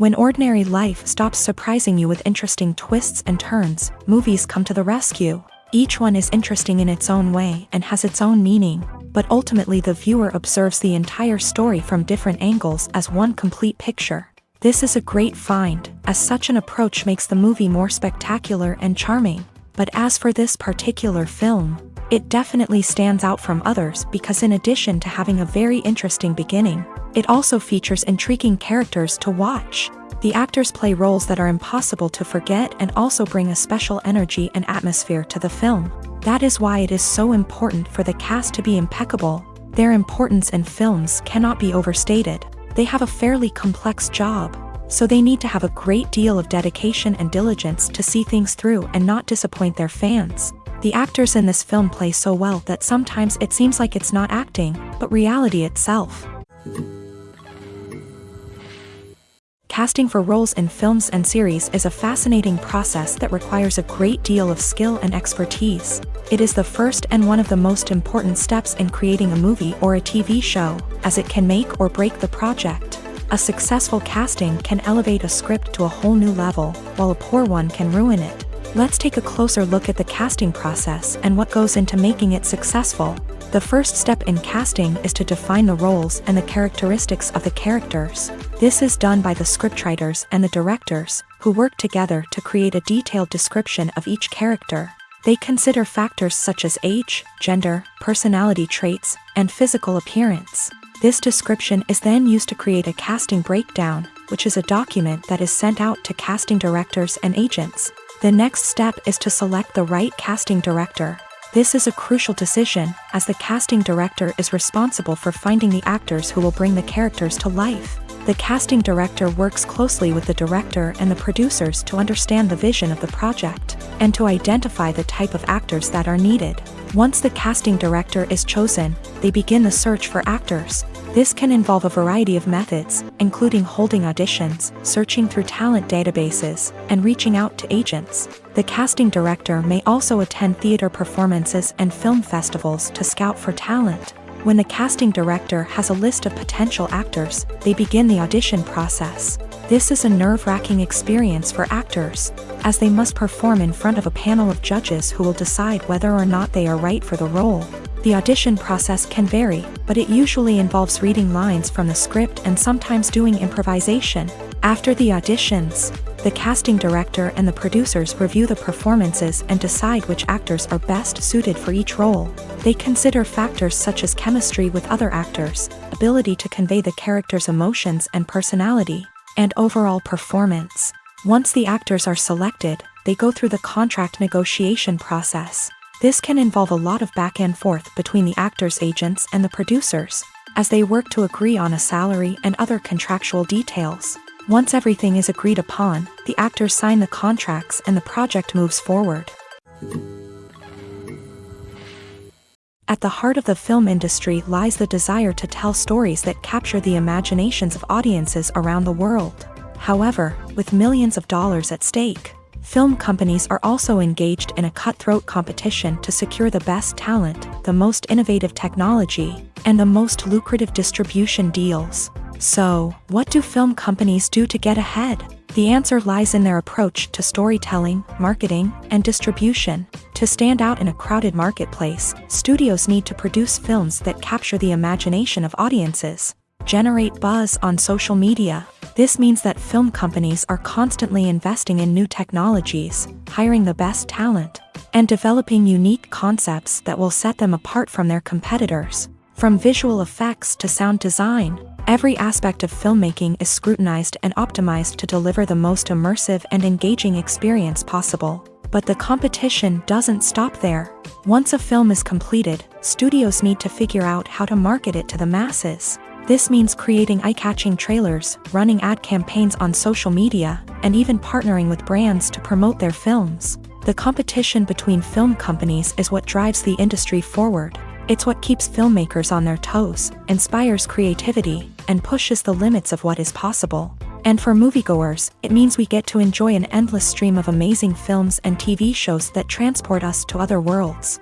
When ordinary life stops surprising you with interesting twists and turns, movies come to the rescue. Each one is interesting in its own way and has its own meaning, but ultimately the viewer observes the entire story from different angles as one complete picture. This is a great find, as such an approach makes the movie more spectacular and charming. But as for this particular film, it definitely stands out from others because in addition to having a very interesting beginning, it also features intriguing characters to watch. The actors play roles that are impossible to forget and also bring a special energy and atmosphere to the film. That is why it is so important for the cast to be impeccable. Their importance in films cannot be overstated. They have a fairly complex job, so they need to have a great deal of dedication and diligence to see things through and not disappoint their fans. The actors in this film play so well that sometimes it seems like it's not acting, but reality itself. Casting for roles in films and series is a fascinating process that requires a great deal of skill and expertise. It is the first and one of the most important steps in creating a movie or a TV show, as it can make or break the project. A successful casting can elevate a script to a whole new level, while a poor one can ruin it. Let's take a closer look at the casting process and what goes into making it successful. The first step in casting is to define the roles and the characteristics of the characters. This is done by the scriptwriters and the directors, who work together to create a detailed description of each character. They consider factors such as age, gender, personality traits, and physical appearance. This description is then used to create a casting breakdown, which is a document that is sent out to casting directors and agents. The next step is to select the right casting director. This is a crucial decision, as the casting director is responsible for finding the actors who will bring the characters to life. The casting director works closely with the director and the producers to understand the vision of the project, and to identify the type of actors that are needed. Once the casting director is chosen, they begin the search for actors. This can involve a variety of methods, including holding auditions, searching through talent databases, and reaching out to agents. The casting director may also attend theater performances and film festivals to scout for talent. When the casting director has a list of potential actors, they begin the audition process. This is a nerve-wracking experience for actors, as they must perform in front of a panel of judges who will decide whether or not they are right for the role. The audition process can vary, but it usually involves reading lines from the script and sometimes doing improvisation. After the auditions, the casting director and the producers review the performances and decide which actors are best suited for each role. They consider factors such as chemistry with other actors, ability to convey the character's emotions and personality, and overall performance. Once the actors are selected, they go through the contract negotiation process. This can involve a lot of back and forth between the actors' agents and the producers, as they work to agree on a salary and other contractual details. Once everything is agreed upon, the actors sign the contracts and the project moves forward. At the heart of the film industry lies the desire to tell stories that capture the imaginations of audiences around the world. However, with millions of dollars at stake, film companies are also engaged in a cutthroat competition to secure the best talent, the most innovative technology, and the most lucrative distribution deals. So, what do film companies do to get ahead? The answer lies in their approach to storytelling, marketing, and distribution. To stand out in a crowded marketplace, studios need to produce films that capture the imagination of audiences, generate buzz on social media. This means that film companies are constantly investing in new technologies, hiring the best talent, and developing unique concepts that will set them apart from their competitors. From visual effects to sound design, every aspect of filmmaking is scrutinized and optimized to deliver the most immersive and engaging experience possible. But the competition doesn't stop there. Once a film is completed, studios need to figure out how to market it to the masses. This means creating eye-catching trailers, running ad campaigns on social media, and even partnering with brands to promote their films. The competition between film companies is what drives the industry forward. It's what keeps filmmakers on their toes, inspires creativity, and pushes the limits of what is possible. And for moviegoers, it means we get to enjoy an endless stream of amazing films and TV shows that transport us to other worlds.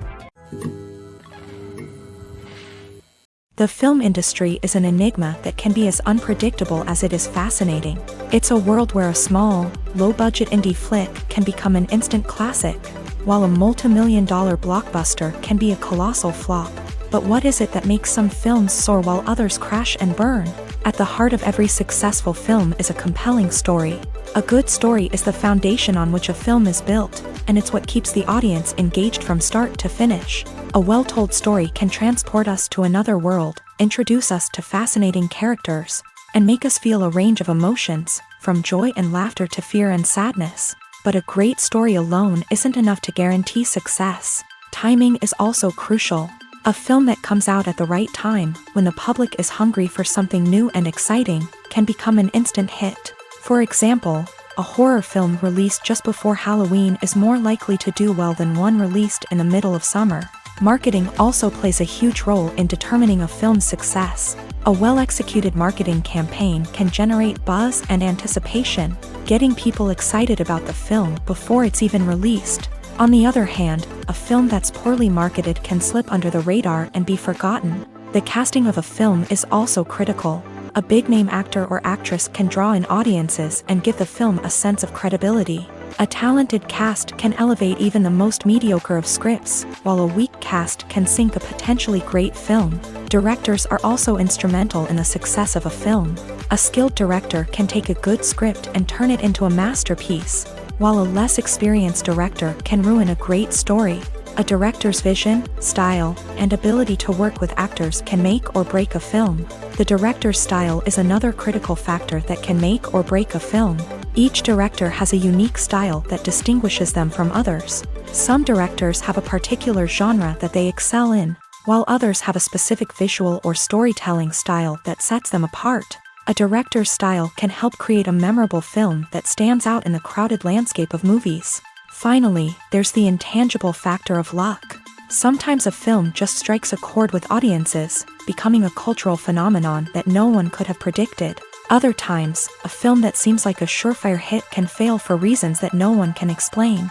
The film industry is an enigma that can be as unpredictable as it is fascinating. It's a world where a small, low-budget indie flick can become an instant classic, while a multi-million-dollar blockbuster can be a colossal flop. But what is it that makes some films soar while others crash and burn? At the heart of every successful film is a compelling story. A good story is the foundation on which a film is built, and it's what keeps the audience engaged from start to finish. A well-told story can transport us to another world, introduce us to fascinating characters, and make us feel a range of emotions, from joy and laughter to fear and sadness. But a great story alone isn't enough to guarantee success. Timing is also crucial. A film that comes out at the right time, when the public is hungry for something new and exciting, can become an instant hit. For example, a horror film released just before Halloween is more likely to do well than one released in the middle of summer. Marketing also plays a huge role in determining a film's success. A well-executed marketing campaign can generate buzz and anticipation, getting people excited about the film before it's even released. On the other hand, a film that's poorly marketed can slip under the radar and be forgotten. The casting of a film is also critical. A big-name actor or actress can draw in audiences and give the film a sense of credibility. A talented cast can elevate even the most mediocre of scripts, while a weak cast can sink a potentially great film. Directors are also instrumental in the success of a film. A skilled director can take a good script and turn it into a masterpiece, while a less experienced director can ruin a great story. A director's vision, style, and ability to work with actors can make or break a film. The director's style is another critical factor that can make or break a film. Each director has a unique style that distinguishes them from others. Some directors have a particular genre that they excel in, while others have a specific visual or storytelling style that sets them apart. A director's style can help create a memorable film that stands out in the crowded landscape of movies. Finally, there's the intangible factor of luck. Sometimes a film just strikes a chord with audiences, becoming a cultural phenomenon that no one could have predicted. Other times, a film that seems like a surefire hit can fail for reasons that no one can explain.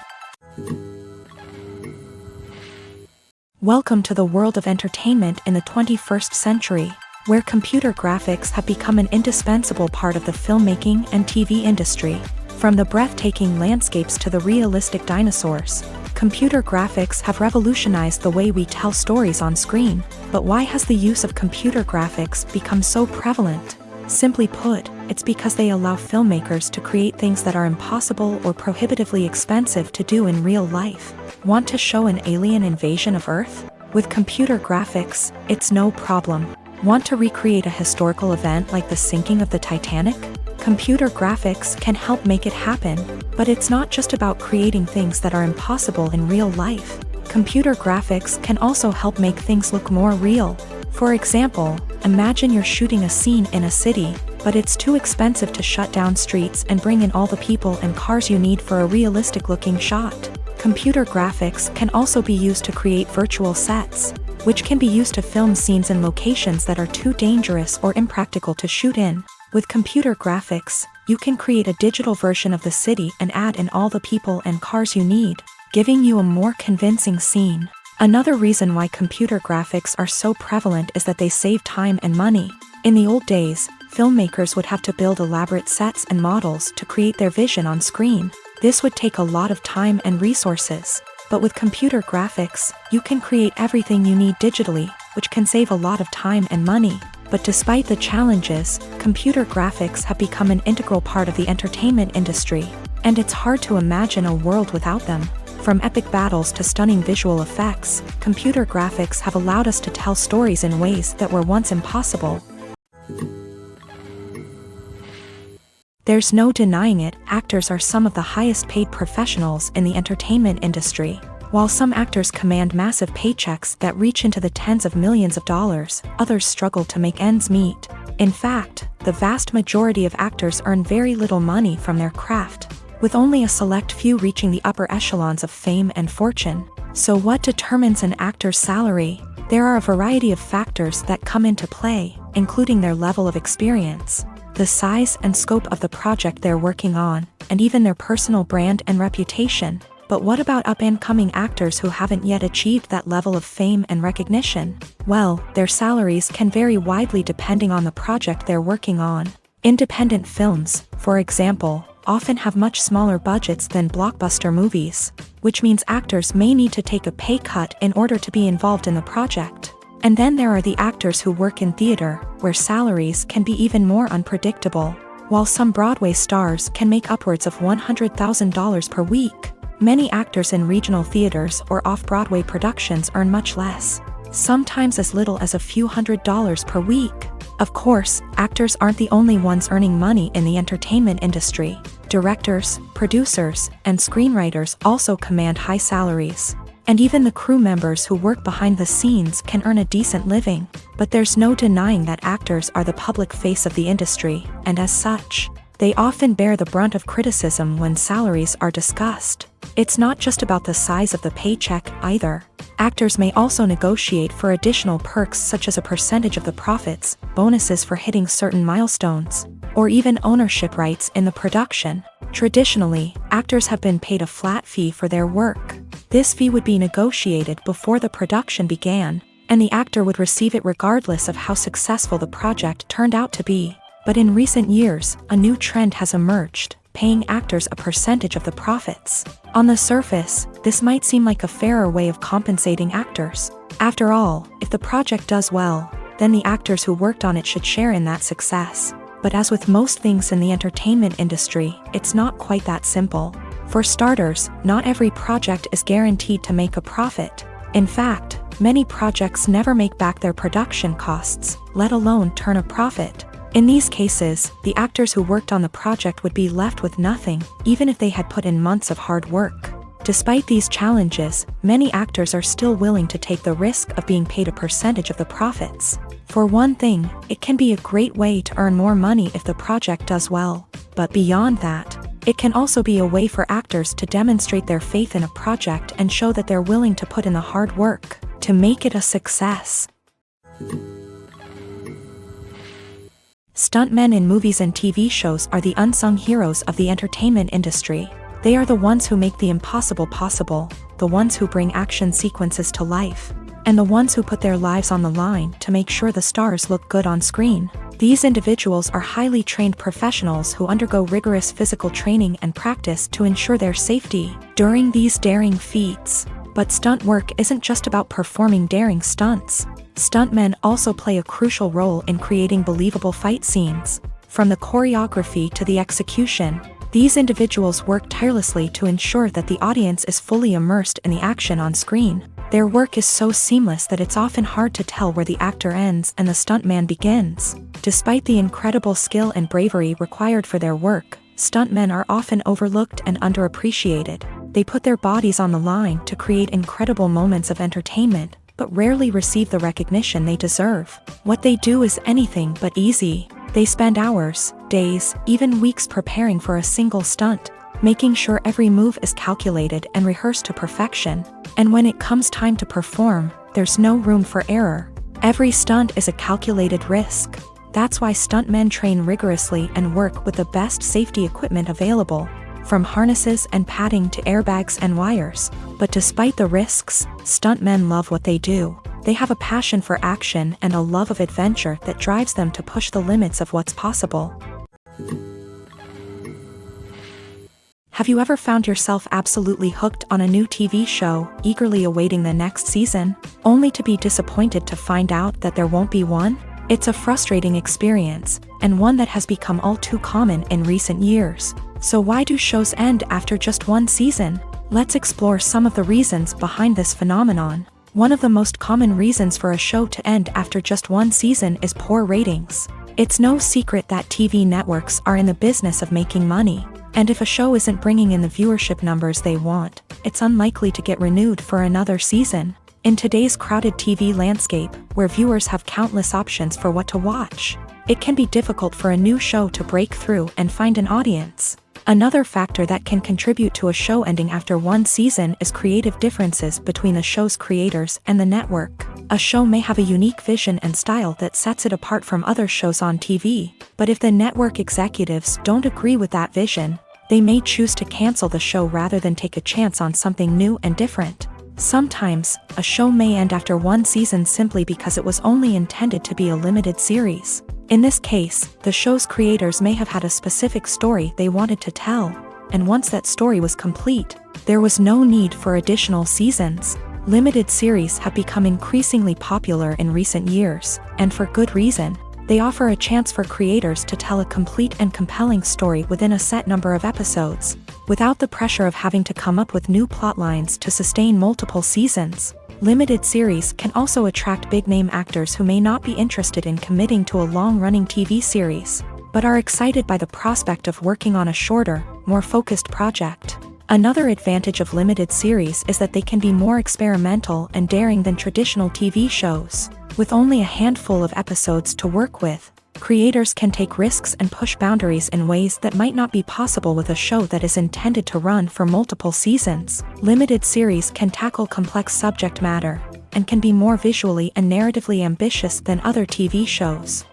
Welcome to the world of entertainment in the 21st century, where computer graphics have become an indispensable part of the filmmaking and TV industry. From the breathtaking landscapes to the realistic dinosaurs, computer graphics have revolutionized the way we tell stories on screen. But why has the use of computer graphics become so prevalent? Simply put, it's because they allow filmmakers to create things that are impossible or prohibitively expensive to do in real life. Want to show an alien invasion of Earth? With computer graphics, it's no problem. Want to recreate a historical event like the sinking of the Titanic? Computer graphics can help make it happen, but it's not just about creating things that are impossible in real life. Computer graphics can also help make things look more real. For example, imagine you're shooting a scene in a city, but it's too expensive to shut down streets and bring in all the people and cars you need for a realistic-looking shot. Computer graphics can also be used to create virtual sets, which can be used to film scenes in locations that are too dangerous or impractical to shoot in. With computer graphics, you can create a digital version of the city and add in all the people and cars you need, giving you a more convincing scene. Another reason why computer graphics are so prevalent is that they save time and money. In the old days, filmmakers would have to build elaborate sets and models to create their vision on screen. This would take a lot of time and resources. But with computer graphics, you can create everything you need digitally, which can save a lot of time and money. But despite the challenges, computer graphics have become an integral part of the entertainment industry, and it's hard to imagine a world without them. From epic battles to stunning visual effects, computer graphics have allowed us to tell stories in ways that were once impossible. There's no denying it, actors are some of the highest paid professionals in the entertainment industry. While some actors command massive paychecks that reach into the tens of millions of dollars, others struggle to make ends meet. In fact, the vast majority of actors earn very little money from their craft, with only a select few reaching the upper echelons of fame and fortune. So what determines an actor's salary? There are a variety of factors that come into play, including their level of experience, the size and scope of the project they're working on, and even their personal brand and reputation. But what about up-and-coming actors who haven't yet achieved that level of fame and recognition? Well, their salaries can vary widely depending on the project they're working on. Independent films, for example, often have much smaller budgets than blockbuster movies, which means actors may need to take a pay cut in order to be involved in the project. And then there are the actors who work in theater, where salaries can be even more unpredictable. While some Broadway stars can make upwards of $100,000 per week, many actors in regional theaters or off-Broadway productions earn much less, sometimes as little as a few $100s per week. Of course, actors aren't the only ones earning money in the entertainment industry. Directors, producers, and screenwriters also command high salaries. And even the crew members who work behind the scenes can earn a decent living. But there's no denying that actors are the public face of the industry, and as such, they often bear the brunt of criticism when salaries are discussed. It's not just about the size of the paycheck either. Actors may also negotiate for additional perks such as a percentage of the profits, bonuses for hitting certain milestones, or even ownership rights in the production. Traditionally, actors have been paid a flat fee for their work. This fee would be negotiated before the production began, and the actor would receive it regardless of how successful the project turned out to be. But in recent years, a new trend has emerged, paying actors a percentage of the profits. On the surface, this might seem like a fairer way of compensating actors. After all, if the project does well, then the actors who worked on it should share in that success. But as with most things in the entertainment industry, it's not quite that simple. For starters, not every project is guaranteed to make a profit. In fact, many projects never make back their production costs, let alone turn a profit. In these cases, the actors who worked on the project would be left with nothing, even if they had put in months of hard work. Despite these challenges, many actors are still willing to take the risk of being paid a percentage of the profits. For one thing, it can be a great way to earn more money if the project does well. But beyond that, it can also be a way for actors to demonstrate their faith in a project and show that they're willing to put in the hard work to make it a success. Stuntmen in movies and TV shows are the unsung heroes of the entertainment industry. They are the ones who make the impossible possible, the ones who bring action sequences to life, and the ones who put their lives on the line to make sure the stars look good on screen. These individuals are highly trained professionals who undergo rigorous physical training and practice to ensure their safety during these daring feats. But stunt work isn't just about performing daring stunts. Stuntmen also play a crucial role in creating believable fight scenes. From the choreography to the execution, these individuals work tirelessly to ensure that the audience is fully immersed in the action on screen. Their work is so seamless that it's often hard to tell where the actor ends and the stuntman begins. Despite the incredible skill and bravery required for their work, stuntmen are often overlooked and underappreciated. They put their bodies on the line to create incredible moments of entertainment, but rarely receive the recognition they deserve. What they do is anything but easy. They spend hours, days, even weeks preparing for a single stunt, making sure every move is calculated and rehearsed to perfection. And when it comes time to perform, there's no room for error. Every stunt is a calculated risk. That's why stuntmen train rigorously and work with the best safety equipment available, from harnesses and padding to airbags and wires. But despite the risks, stuntmen love what they do. They have a passion for action and a love of adventure that drives them to push the limits of what's possible. Have you ever found yourself absolutely hooked on a new TV show, eagerly awaiting the next season, only to be disappointed to find out that there won't be one? It's a frustrating experience, and one that has become all too common in recent years. So why do shows end after just one season? Let's explore some of the reasons behind this phenomenon. One of the most common reasons for a show to end after just one season is poor ratings. It's no secret that TV networks are in the business of making money, and if a show isn't bringing in the viewership numbers they want, it's unlikely to get renewed for another season. In today's crowded TV landscape, where viewers have countless options for what to watch, it can be difficult for a new show to break through and find an audience. Another factor that can contribute to a show ending after one season is creative differences between the show's creators and the network. A show may have a unique vision and style that sets it apart from other shows on TV, but if the network executives don't agree with that vision, They may choose to cancel the show rather than take a chance on something new and different. Sometimes, a show may end after one season simply because it was only intended to be a limited series. In this case, the show's creators may have had a specific story they wanted to tell, and once that story was complete, there was no need for additional seasons. Limited series have become increasingly popular in recent years, and for good reason. They offer a chance for creators to tell a complete and compelling story within a set number of episodes, without the pressure of having to come up with new plotlines to sustain multiple seasons. Limited series can also attract big-name actors who may not be interested in committing to a long-running TV series, but are excited by the prospect of working on a shorter, more focused project. Another advantage of limited series is that they can be more experimental and daring than traditional TV shows. With only a handful of episodes to work with, creators can take risks and push boundaries in ways that might not be possible with a show that is intended to run for multiple seasons. Limited series can tackle complex subject matter, and can be more visually and narratively ambitious than other TV shows.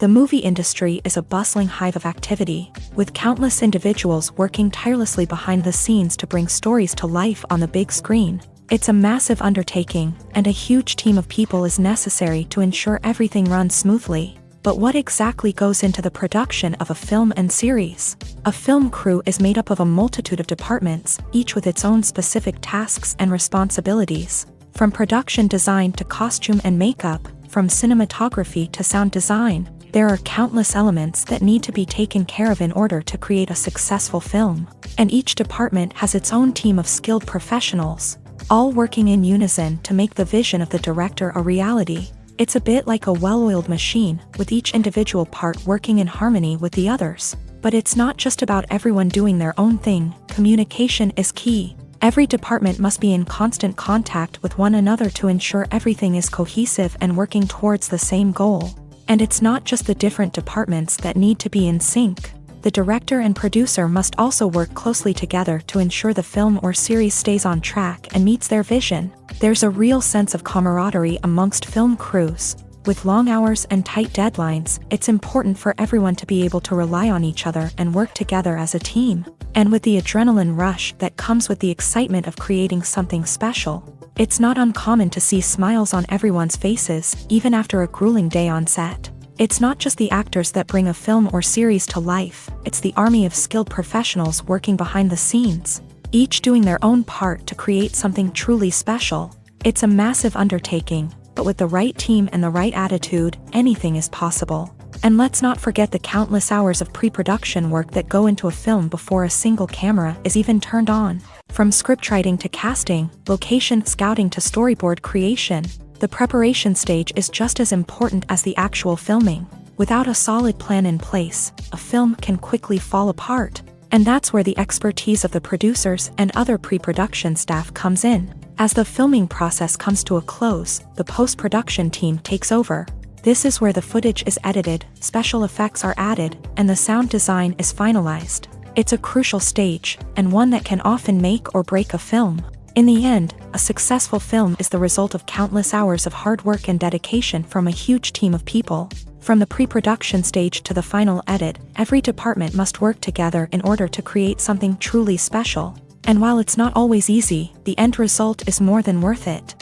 The movie industry is a bustling hive of activity, with countless individuals working tirelessly behind the scenes to bring stories to life on the big screen. It's a massive undertaking, and a huge team of people is necessary to ensure everything runs smoothly. But what exactly goes into the production of a film and series? A film crew is made up of a multitude of departments, each with its own specific tasks and responsibilities. From production design to costume and makeup, from cinematography to sound design, there are countless elements that need to be taken care of in order to create a successful film. And each department has its own team of skilled professionals, all working in unison to make the vision of the director a reality. It's a bit like a well-oiled machine, with each individual part working in harmony with the others. But it's not just about everyone doing their own thing. Communication is key. Every department must be in constant contact with one another to ensure everything is cohesive and working towards the same goal. And it's not just the different departments that need to be in sync. The director and producer must also work closely together to ensure the film or series stays on track and meets their vision. There's a real sense of camaraderie amongst film crews. With long hours and tight deadlines, it's important for everyone to be able to rely on each other and work together as a team. And with the adrenaline rush that comes with the excitement of creating something special, it's not uncommon to see smiles on everyone's faces, even after a grueling day on set. It's not just the actors that bring a film or series to life, it's the army of skilled professionals working behind the scenes, each doing their own part to create something truly special. It's a massive undertaking, but with the right team and the right attitude, anything is possible. And let's not forget the countless hours of pre-production work that go into a film before a single camera is even turned on. From scriptwriting to casting, location scouting to storyboard creation, the preparation stage is just as important as the actual filming. Without a solid plan in place, a film can quickly fall apart. And that's where the expertise of the producers and other pre-production staff comes in. As the filming process comes to a close, the post-production team takes over. This is where the footage is edited, special effects are added, and the sound design is finalized. It's a crucial stage, and one that can often make or break a film. In the end, a successful film is the result of countless hours of hard work and dedication from a huge team of people. From the pre-production stage to the final edit, every department must work together in order to create something truly special. And while it's not always easy, the end result is more than worth it.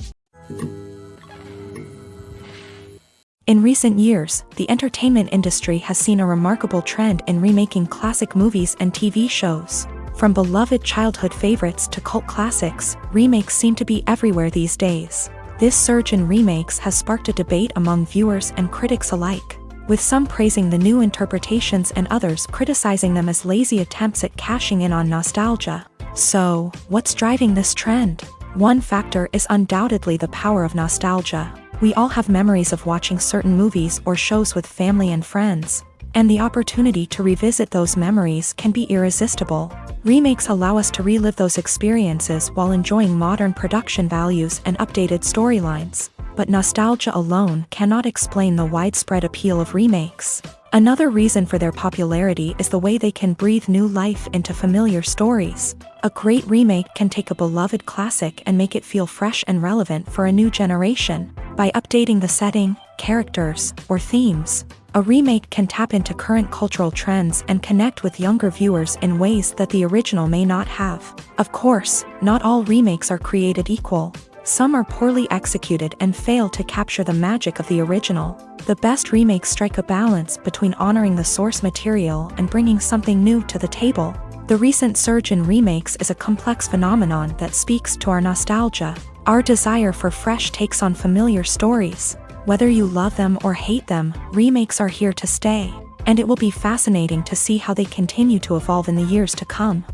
In recent years, the entertainment industry has seen a remarkable trend in remaking classic movies and TV shows. From beloved childhood favorites to cult classics, remakes seem to be everywhere these days. This surge in remakes has sparked a debate among viewers and critics alike, with some praising the new interpretations and others criticizing them as lazy attempts at cashing in on nostalgia. So, what's driving this trend? One factor is undoubtedly the power of nostalgia. We all have memories of watching certain movies or shows with family and friends, and the opportunity to revisit those memories can be irresistible. Remakes allow us to relive those experiences while enjoying modern production values and updated storylines. But nostalgia alone cannot explain the widespread appeal of remakes. Another reason for their popularity is the way they can breathe new life into familiar stories. A great remake can take a beloved classic and make it feel fresh and relevant for a new generation. By updating the setting, characters, or themes. A remake can tap into current cultural trends and connect with younger viewers in ways that the original may not have. Of course, not all remakes are created equal. Some are poorly executed and fail to capture the magic of the original. The best remakes strike a balance between honoring the source material and bringing something new to the table. The recent surge in remakes is a complex phenomenon that speaks to our nostalgia, our desire for fresh takes on familiar stories. Whether you love them or hate them, remakes are here to stay, and it will be fascinating to see how they continue to evolve in the years to come.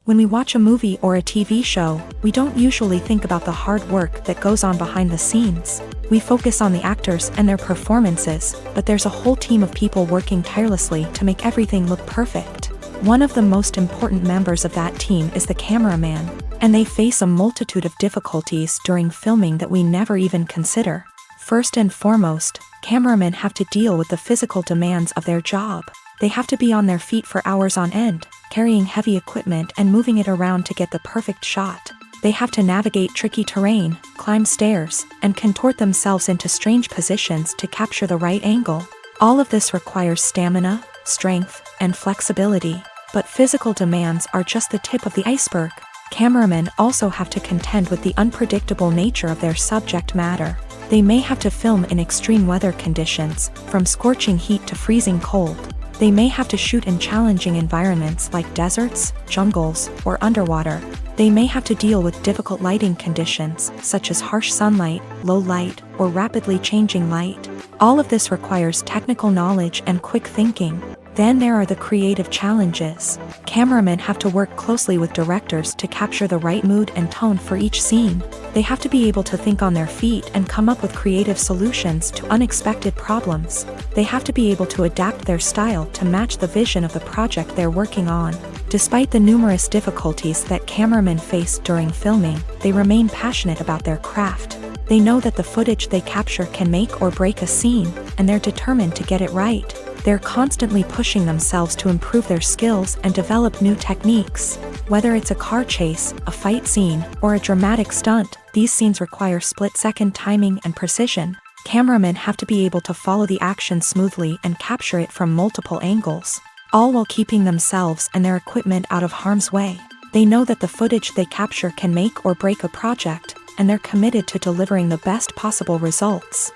When we watch a movie or a TV show, we don't usually think about the hard work that goes on behind the scenes. We focus on the actors and their performances, but there's a whole team of people working tirelessly to make everything look perfect. One of the most important members of that team is the cameraman, and they face a multitude of difficulties during filming that we never even consider. First and foremost, cameramen have to deal with the physical demands of their job. They have to be on their feet for hours on end, carrying heavy equipment and moving it around to get the perfect shot. They have to navigate tricky terrain, climb stairs, and contort themselves into strange positions to capture the right angle. All of this requires stamina, strength, and flexibility. But physical demands are just the tip of the iceberg. Cameramen also have to contend with the unpredictable nature of their subject matter. They may have to film in extreme weather conditions, from scorching heat to freezing cold. They may have to shoot in challenging environments like deserts, jungles, or underwater. They may have to deal with difficult lighting conditions, such as harsh sunlight, low light, or rapidly changing light. All of this requires technical knowledge and quick thinking. Then there are the creative challenges. Cameramen have to work closely with directors to capture the right mood and tone for each scene. They have to be able to think on their feet and come up with creative solutions to unexpected problems. They have to be able to adapt their style to match the vision of the project they're working on. Despite the numerous difficulties that cameramen face during filming, they remain passionate about their craft. They know that the footage they capture can make or break a scene, and they're determined to get it right. They're constantly pushing themselves to improve their skills and develop new techniques. Whether it's a car chase, a fight scene, or a dramatic stunt, these scenes require split-second timing and precision. Cameramen have to be able to follow the action smoothly and capture it from multiple angles, all while keeping themselves and their equipment out of harm's way. They know that the footage they capture can make or break a project, and they're committed to delivering the best possible results.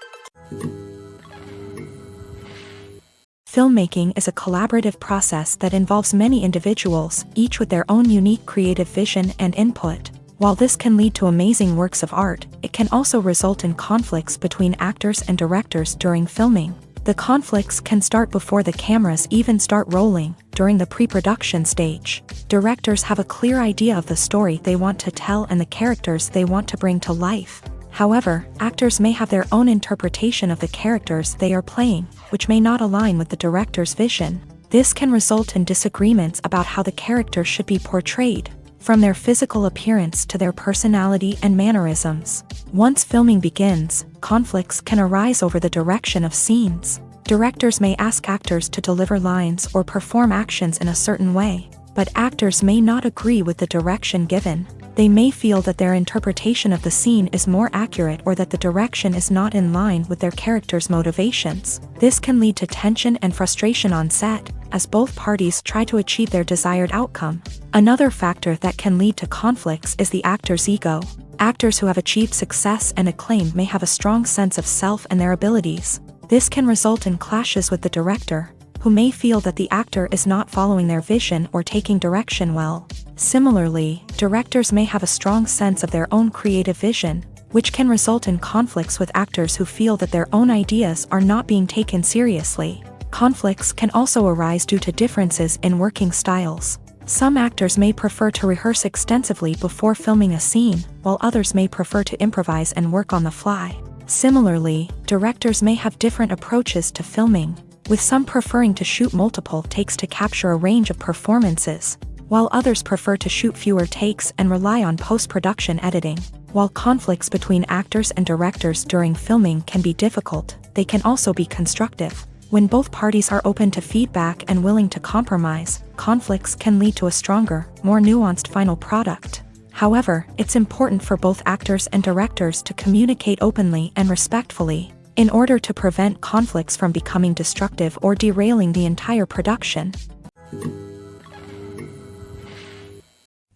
Filmmaking is a collaborative process that involves many individuals, each with their own unique creative vision and input. While this can lead to amazing works of art, it can also result in conflicts between actors and directors during filming. The conflicts can start before the cameras even start rolling, during the pre-production stage. Directors have a clear idea of the story they want to tell and the characters they want to bring to life. However, actors may have their own interpretation of the characters they are playing, which may not align with the director's vision. This can result in disagreements about how the characters should be portrayed, from their physical appearance to their personality and mannerisms. Once filming begins, conflicts can arise over the direction of scenes. Directors may ask actors to deliver lines or perform actions in a certain way, but actors may not agree with the direction given. They may feel that their interpretation of the scene is more accurate or that the direction is not in line with their character's motivations. This can lead to tension and frustration on set, as both parties try to achieve their desired outcome. Another factor that can lead to conflicts is the actor's ego. Actors who have achieved success and acclaim may have a strong sense of self and their abilities. This can result in clashes with the director, who may feel that the actor is not following their vision or taking direction well. Similarly, directors may have a strong sense of their own creative vision, which can result in conflicts with actors who feel that their own ideas are not being taken seriously. Conflicts can also arise due to differences in working styles. Some actors may prefer to rehearse extensively before filming a scene, while others may prefer to improvise and work on the fly. Similarly, directors may have different approaches to filming, with some preferring to shoot multiple takes to capture a range of performances, while others prefer to shoot fewer takes and rely on post-production editing. While conflicts between actors and directors during filming can be difficult, they can also be constructive. When both parties are open to feedback and willing to compromise, conflicts can lead to a stronger, more nuanced final product. However, it's important for both actors and directors to communicate openly and respectfully, in order to prevent conflicts from becoming destructive or derailing the entire production.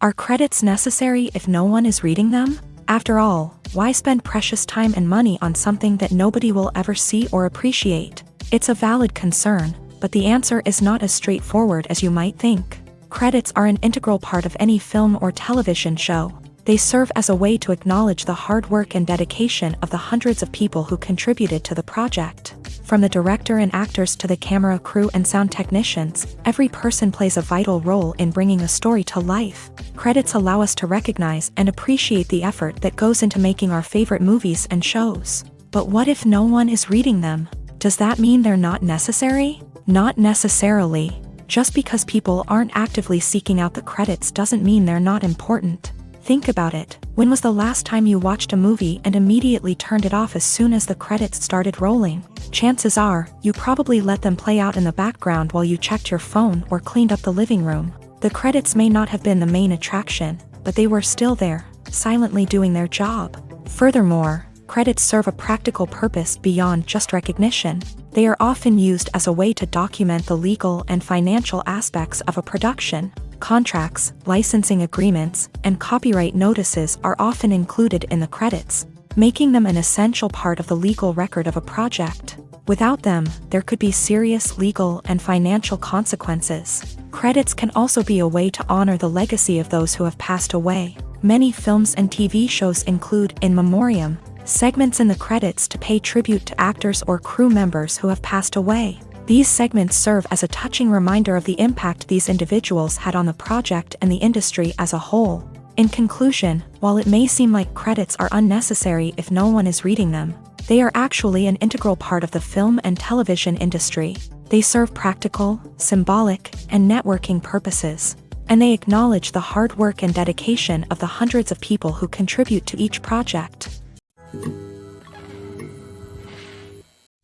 Are credits necessary if no one is reading them? After all, why spend precious time and money on something that nobody will ever see or appreciate? It's a valid concern, but the answer is not as straightforward as you might think. Credits are an integral part of any film or television show. They serve as a way to acknowledge the hard work and dedication of the hundreds of people who contributed to the project. From the director and actors to the camera crew and sound technicians, every person plays a vital role in bringing a story to life. Credits allow us to recognize and appreciate the effort that goes into making our favorite movies and shows. But what if no one is reading them? Does that mean they're not necessary? Not necessarily. Just because people aren't actively seeking out the credits doesn't mean they're not important. Think about it. When was the last time you watched a movie and immediately turned it off as soon as the credits started rolling? Chances are, you probably let them play out in the background while you checked your phone or cleaned up the living room. The credits may not have been the main attraction, but they were still there, silently doing their job. Furthermore, credits serve a practical purpose beyond just recognition. They are often used as a way to document the legal and financial aspects of a production. Contracts, licensing agreements, and copyright notices are often included in the credits, making them an essential part of the legal record of a project. Without them, there could be serious legal and financial consequences. Credits can also be a way to honor the legacy of those who have passed away. Many films and TV shows include in memoriam segments in the credits to pay tribute to actors or crew members who have passed away. These segments serve as a touching reminder of the impact these individuals had on the project and the industry as a whole. In conclusion, while it may seem like credits are unnecessary if no one is reading them, they are actually an integral part of the film and television industry. They serve practical, symbolic, and networking purposes, and they acknowledge the hard work and dedication of the hundreds of people who contribute to each project.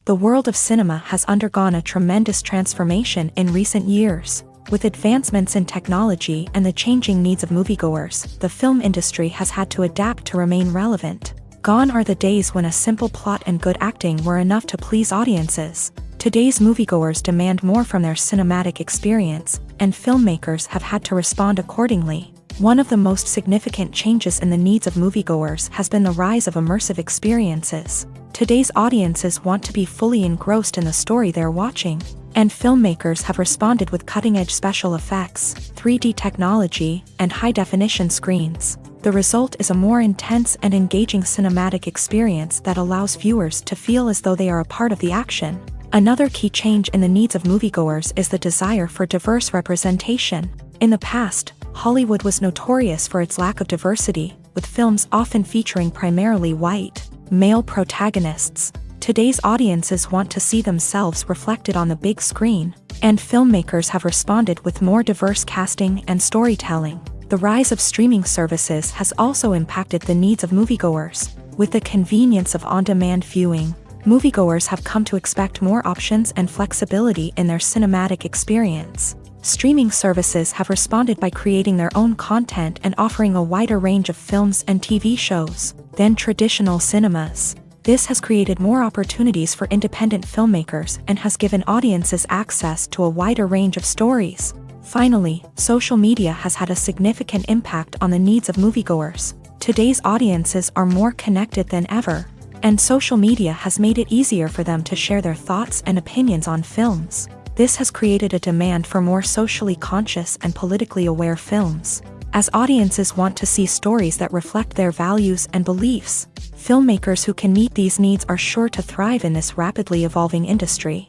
The world of cinema has undergone a tremendous transformation in recent years. With advancements in technology and the changing needs of moviegoers, the film industry has had to adapt to remain relevant. Gone are the days when a simple plot and good acting were enough to please audiences. Today's moviegoers demand more from their cinematic experience, and filmmakers have had to respond accordingly. One of the most significant changes in the needs of moviegoers has been the rise of immersive experiences. Today's audiences want to be fully engrossed in the story they're watching, and filmmakers have responded with cutting-edge special effects, 3D technology, and high-definition screens. The result is a more intense and engaging cinematic experience that allows viewers to feel as though they are a part of the action. Another key change in the needs of moviegoers is the desire for diverse representation. In the past, Hollywood was notorious for its lack of diversity, with films often featuring primarily white, male protagonists. Today's audiences want to see themselves reflected on the big screen, and filmmakers have responded with more diverse casting and storytelling. The rise of streaming services has also impacted the needs of moviegoers. With the convenience of on-demand viewing, moviegoers have come to expect more options and flexibility in their cinematic experience. Streaming services have responded by creating their own content and offering a wider range of films and TV shows than traditional cinemas. This has created more opportunities for independent filmmakers and has given audiences access to a wider range of stories. Finally, social media has had a significant impact on the needs of moviegoers. Today's audiences are more connected than ever, and social media has made it easier for them to share their thoughts and opinions on films. This has created a demand for more socially conscious and politically aware films. As audiences want to see stories that reflect their values and beliefs, filmmakers who can meet these needs are sure to thrive in this rapidly evolving industry.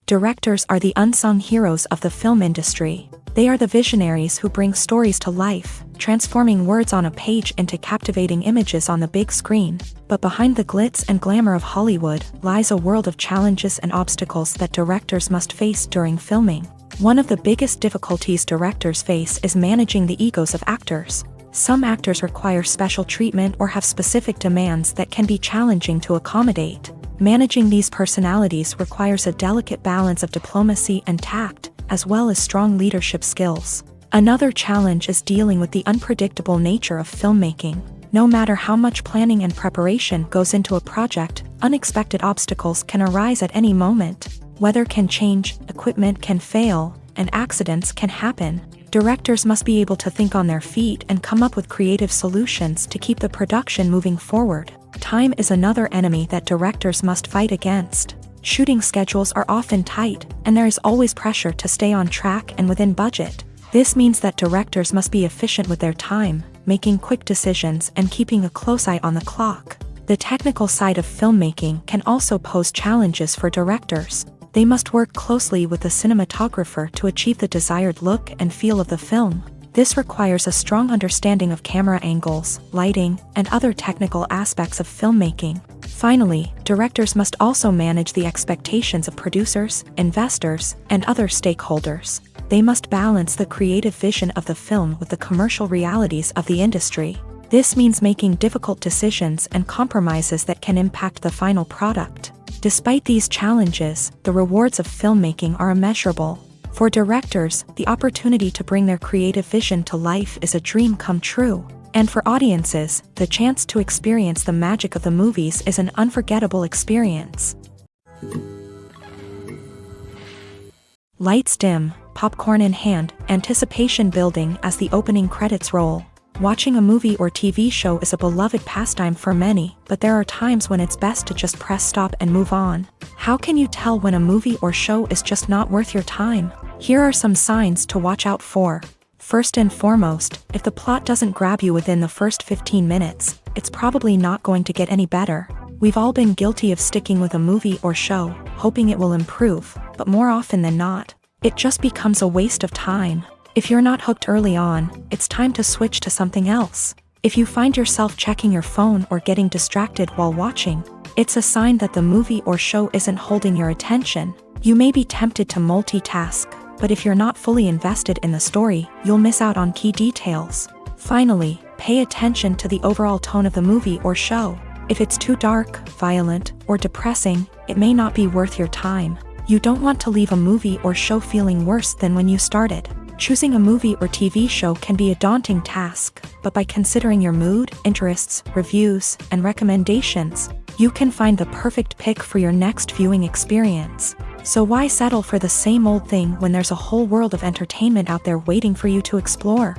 Directors are the unsung heroes of the film industry. They are the visionaries who bring stories to life, transforming words on a page into captivating images on the big screen. But behind the glitz and glamour of Hollywood lies a world of challenges and obstacles that directors must face during filming. One of the biggest difficulties directors face is managing the egos of actors. Some actors require special treatment or have specific demands that can be challenging to accommodate. Managing these personalities requires a delicate balance of diplomacy and tact, as well as strong leadership skills. Another challenge is dealing with the unpredictable nature of filmmaking. No matter how much planning and preparation goes into a project, unexpected obstacles can arise at any moment. Weather can change, equipment can fail, and accidents can happen. Directors must be able to think on their feet and come up with creative solutions to keep the production moving forward. Time is another enemy that directors must fight against. Shooting schedules are often tight, and there is always pressure to stay on track and within budget. This means that directors must be efficient with their time, making quick decisions and keeping a close eye on the clock. The technical side of filmmaking can also pose challenges for directors. They must work closely with the cinematographer to achieve the desired look and feel of the film. This requires a strong understanding of camera angles, lighting, and other technical aspects of filmmaking. Finally, directors must also manage the expectations of producers, investors, and other stakeholders. They must balance the creative vision of the film with the commercial realities of the industry. This means making difficult decisions and compromises that can impact the final product. Despite these challenges, the rewards of filmmaking are immeasurable. For directors, the opportunity to bring their creative vision to life is a dream come true. And for audiences, the chance to experience the magic of the movies is an unforgettable experience. Lights dim, popcorn in hand, anticipation building as the opening credits roll. Watching a movie or TV show is a beloved pastime for many, but there are times when it's best to just press stop and move on. How can you tell when a movie or show is just not worth your time? Here are some signs to watch out for. First and foremost, if the plot doesn't grab you within the first 15 minutes, it's probably not going to get any better. We've all been guilty of sticking with a movie or show, hoping it will improve, but more often than not, it just becomes a waste of time. If you're not hooked early on, it's time to switch to something else. If you find yourself checking your phone or getting distracted while watching, it's a sign that the movie or show isn't holding your attention. You may be tempted to multitask, but if you're not fully invested in the story, you'll miss out on key details. Finally, pay attention to the overall tone of the movie or show. If it's too dark, violent, or depressing, it may not be worth your time. You don't want to leave a movie or show feeling worse than when you started. Choosing a movie or TV show can be a daunting task, but by considering your mood, interests, reviews, and recommendations, you can find the perfect pick for your next viewing experience. So why settle for the same old thing when there's a whole world of entertainment out there waiting for you to explore?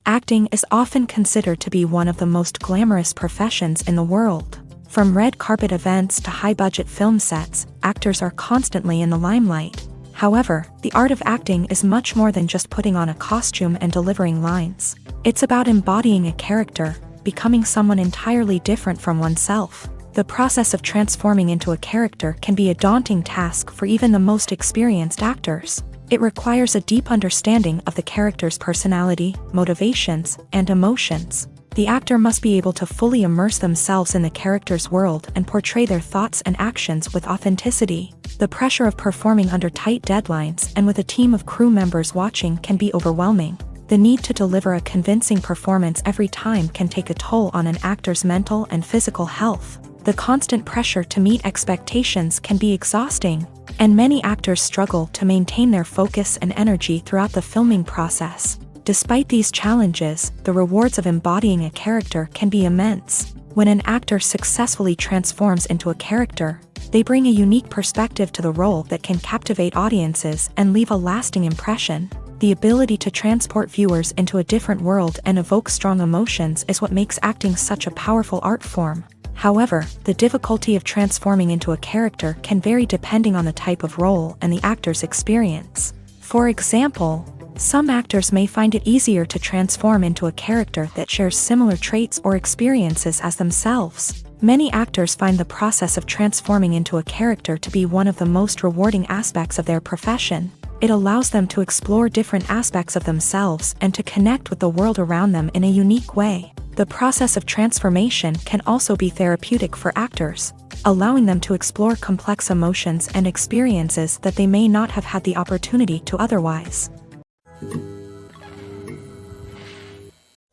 Acting is often considered to be one of the most glamorous professions in the world. From red carpet events to high-budget film sets, actors are constantly in the limelight. However, the art of acting is much more than just putting on a costume and delivering lines. It's about embodying a character, becoming someone entirely different from oneself. The process of transforming into a character can be a daunting task for even the most experienced actors. It requires a deep understanding of the character's personality, motivations, and emotions. The actor must be able to fully immerse themselves in the character's world and portray their thoughts and actions with authenticity. The pressure of performing under tight deadlines and with a team of crew members watching can be overwhelming. The need to deliver a convincing performance every time can take a toll on an actor's mental and physical health. The constant pressure to meet expectations can be exhausting, and many actors struggle to maintain their focus and energy throughout the filming process. Despite these challenges, the rewards of embodying a character can be immense. When an actor successfully transforms into a character, they bring a unique perspective to the role that can captivate audiences and leave a lasting impression. The ability to transport viewers into a different world and evoke strong emotions is what makes acting such a powerful art form. However, the difficulty of transforming into a character can vary depending on the type of role and the actor's experience. For example, some actors may find it easier to transform into a character that shares similar traits or experiences as themselves. Many actors find the process of transforming into a character to be one of the most rewarding aspects of their profession. It allows them to explore different aspects of themselves and to connect with the world around them in a unique way. The process of transformation can also be therapeutic for actors, allowing them to explore complex emotions and experiences that they may not have had the opportunity to otherwise.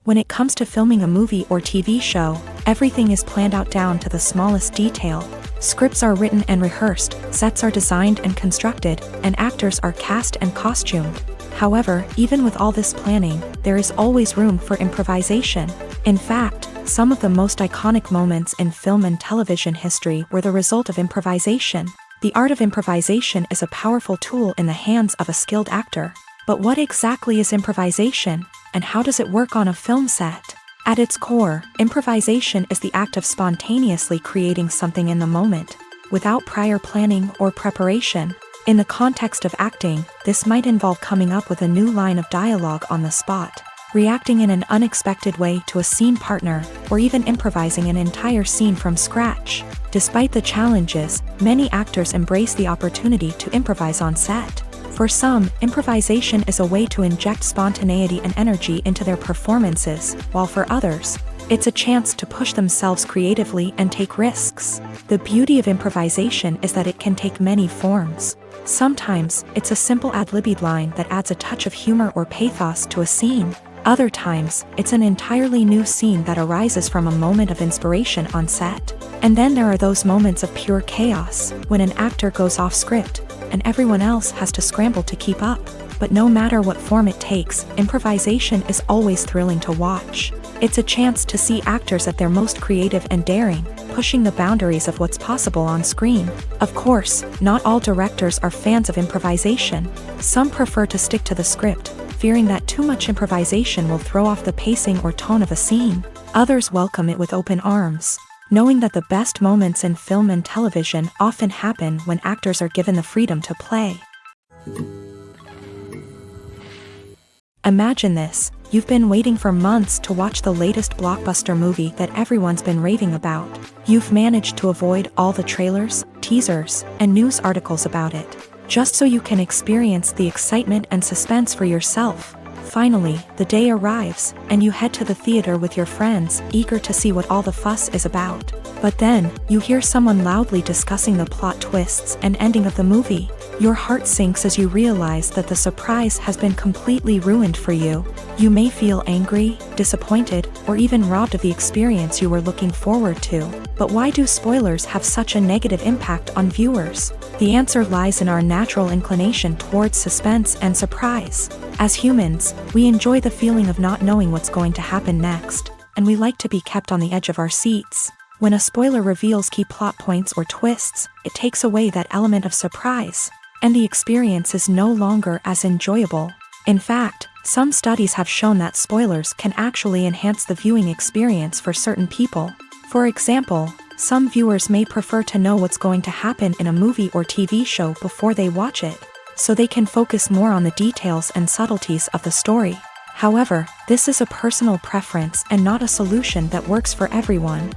When it comes to filming a movie or TV show, everything is planned out down to the smallest detail. Scripts are written and rehearsed, sets are designed and constructed, and actors are cast and costumed. However, even with all this planning, there is always room for improvisation. In fact, some of the most iconic moments in film and television history were the result of improvisation. The art of improvisation is a powerful tool in the hands of a skilled actor. But what exactly is improvisation, and how does it work on a film set? At its core, improvisation is the act of spontaneously creating something in the moment, without prior planning or preparation. In the context of acting, this might involve coming up with a new line of dialogue on the spot, reacting in an unexpected way to a scene partner, or even improvising an entire scene from scratch. Despite the challenges, many actors embrace the opportunity to improvise on set. For some, improvisation is a way to inject spontaneity and energy into their performances, while for others, it's a chance to push themselves creatively and take risks. The beauty of improvisation is that it can take many forms. Sometimes, it's a simple ad-libbed line that adds a touch of humor or pathos to a scene. Other times, it's an entirely new scene that arises from a moment of inspiration on set. And then there are those moments of pure chaos, when an actor goes off script, and everyone else has to scramble to keep up. But no matter what form it takes, improvisation is always thrilling to watch. It's a chance to see actors at their most creative and daring, pushing the boundaries of what's possible on screen. Of course, not all directors are fans of improvisation. Some prefer to stick to the script, fearing that too much improvisation will throw off the pacing or tone of a scene. Others welcome it with open arms, knowing that the best moments in film and television often happen when actors are given the freedom to play. Imagine this: you've been waiting for months to watch the latest blockbuster movie that everyone's been raving about. You've managed to avoid all the trailers, teasers, and news articles about it, just so you can experience the excitement and suspense for yourself. Finally, the day arrives, and you head to the theater with your friends, eager to see what all the fuss is about. But then, you hear someone loudly discussing the plot twists and ending of the movie. Your heart sinks as you realize that the surprise has been completely ruined for you. You may feel angry, disappointed, or even robbed of the experience you were looking forward to. But why do spoilers have such a negative impact on viewers? The answer lies in our natural inclination towards suspense and surprise. As humans, we enjoy the feeling of not knowing what's going to happen next, and we like to be kept on the edge of our seats. When a spoiler reveals key plot points or twists, it takes away that element of surprise, and the experience is no longer as enjoyable. In fact, some studies have shown that spoilers can actually enhance the viewing experience for certain people. For example, some viewers may prefer to know what's going to happen in a movie or TV show before they watch it, so they can focus more on the details and subtleties of the story. However, this is a personal preference and not a solution that works for everyone.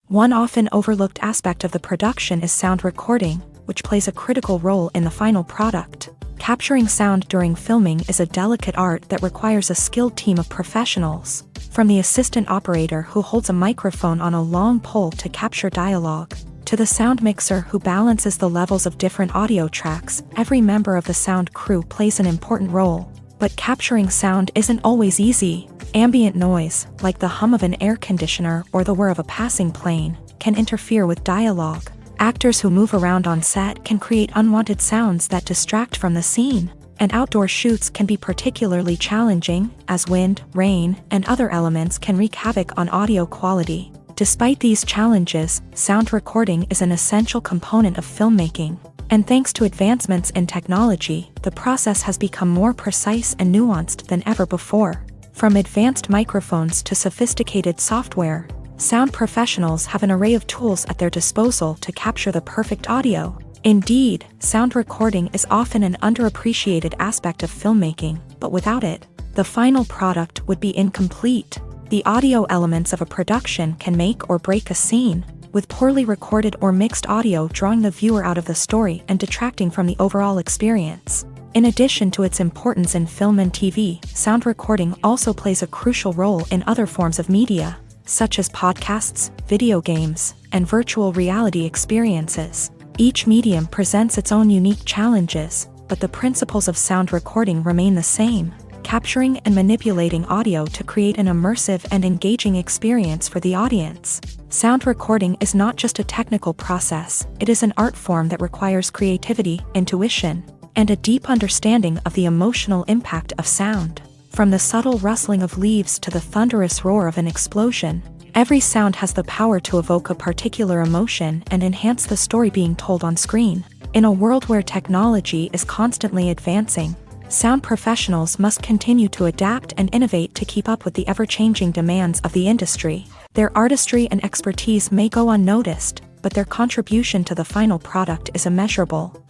One often overlooked aspect of the production is sound recording, which plays a critical role in the final product. Capturing sound during filming is a delicate art that requires a skilled team of professionals, from the assistant operator who holds a microphone on a long pole to capture dialogue, to the sound mixer who balances the levels of different audio tracks. Every member of the sound crew plays an important role. But capturing sound isn't always easy. Ambient noise, like the hum of an air conditioner or the whir of a passing plane, can interfere with dialogue. Actors who move around on set can create unwanted sounds that distract from the scene. And outdoor shoots can be particularly challenging, as wind, rain, and other elements can wreak havoc on audio quality. Despite these challenges, sound recording is an essential component of filmmaking. And thanks to advancements in technology, the process has become more precise and nuanced than ever before. From advanced microphones to sophisticated software, sound professionals have an array of tools at their disposal to capture the perfect audio. Indeed, sound recording is often an underappreciated aspect of filmmaking, but without it, the final product would be incomplete. The audio elements of a production can make or break a scene, with poorly recorded or mixed audio drawing the viewer out of the story and detracting from the overall experience. In addition to its importance in film and TV, sound recording also plays a crucial role in other forms of media, such as podcasts, video games, and virtual reality experiences. Each medium presents its own unique challenges, but the principles of sound recording remain the same. capturing and manipulating audio to create an immersive and engaging experience for the audience. Sound recording is not just a technical process, it is an art form that requires creativity, intuition, and a deep understanding of the emotional impact of sound. From the subtle rustling of leaves to the thunderous roar of an explosion, every sound has the power to evoke a particular emotion and enhance the story being told on screen. In a world where technology is constantly advancing, sound professionals must continue to adapt and innovate to keep up with the ever-changing demands of the industry. Their artistry and expertise may go unnoticed, but their contribution to the final product is immeasurable.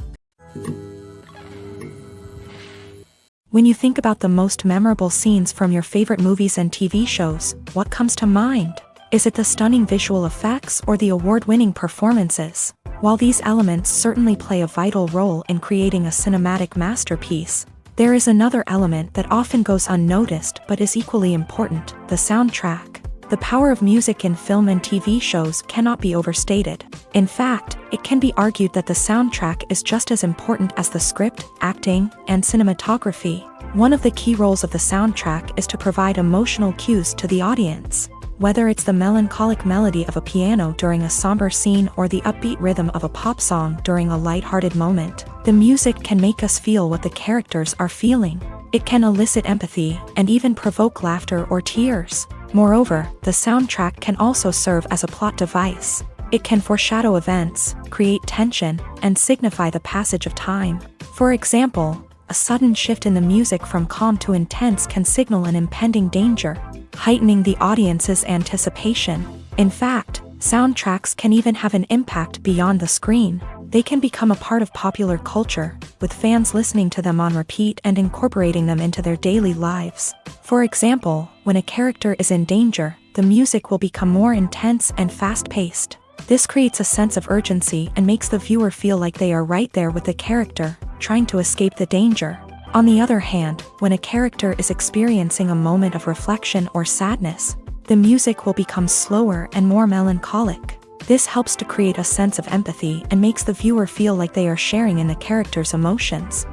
When you think about the most memorable scenes from your favorite movies and TV shows, what comes to mind? Is it the stunning visual effects or the award-winning performances? While these elements certainly play a vital role in creating a cinematic masterpiece, there is another element that often goes unnoticed but is equally important: the soundtrack. The power of music in film and TV shows cannot be overstated. In fact, it can be argued that the soundtrack is just as important as the script, acting, and cinematography. One of the key roles of the soundtrack is to provide emotional cues to the audience. Whether it's the melancholic melody of a piano during a somber scene or the upbeat rhythm of a pop song during a lighthearted moment, the music can make us feel what the characters are feeling. It can elicit empathy and even provoke laughter or tears. Moreover, the soundtrack can also serve as a plot device. It can foreshadow events, create tension, and signify the passage of time. For example, a sudden shift in the music from calm to intense can signal an impending danger, heightening the audience's anticipation. In fact, soundtracks can even have an impact beyond the screen. They can become a part of popular culture, with fans listening to them on repeat and incorporating them into their daily lives. For example, when a character is in danger, the music will become more intense and fast-paced. This creates a sense of urgency and makes the viewer feel like they are right there with the character, trying to escape the danger. On the other hand, when a character is experiencing a moment of reflection or sadness, the music will become slower and more melancholic. This helps to create a sense of empathy and makes the viewer feel like they are sharing in the character's emotions.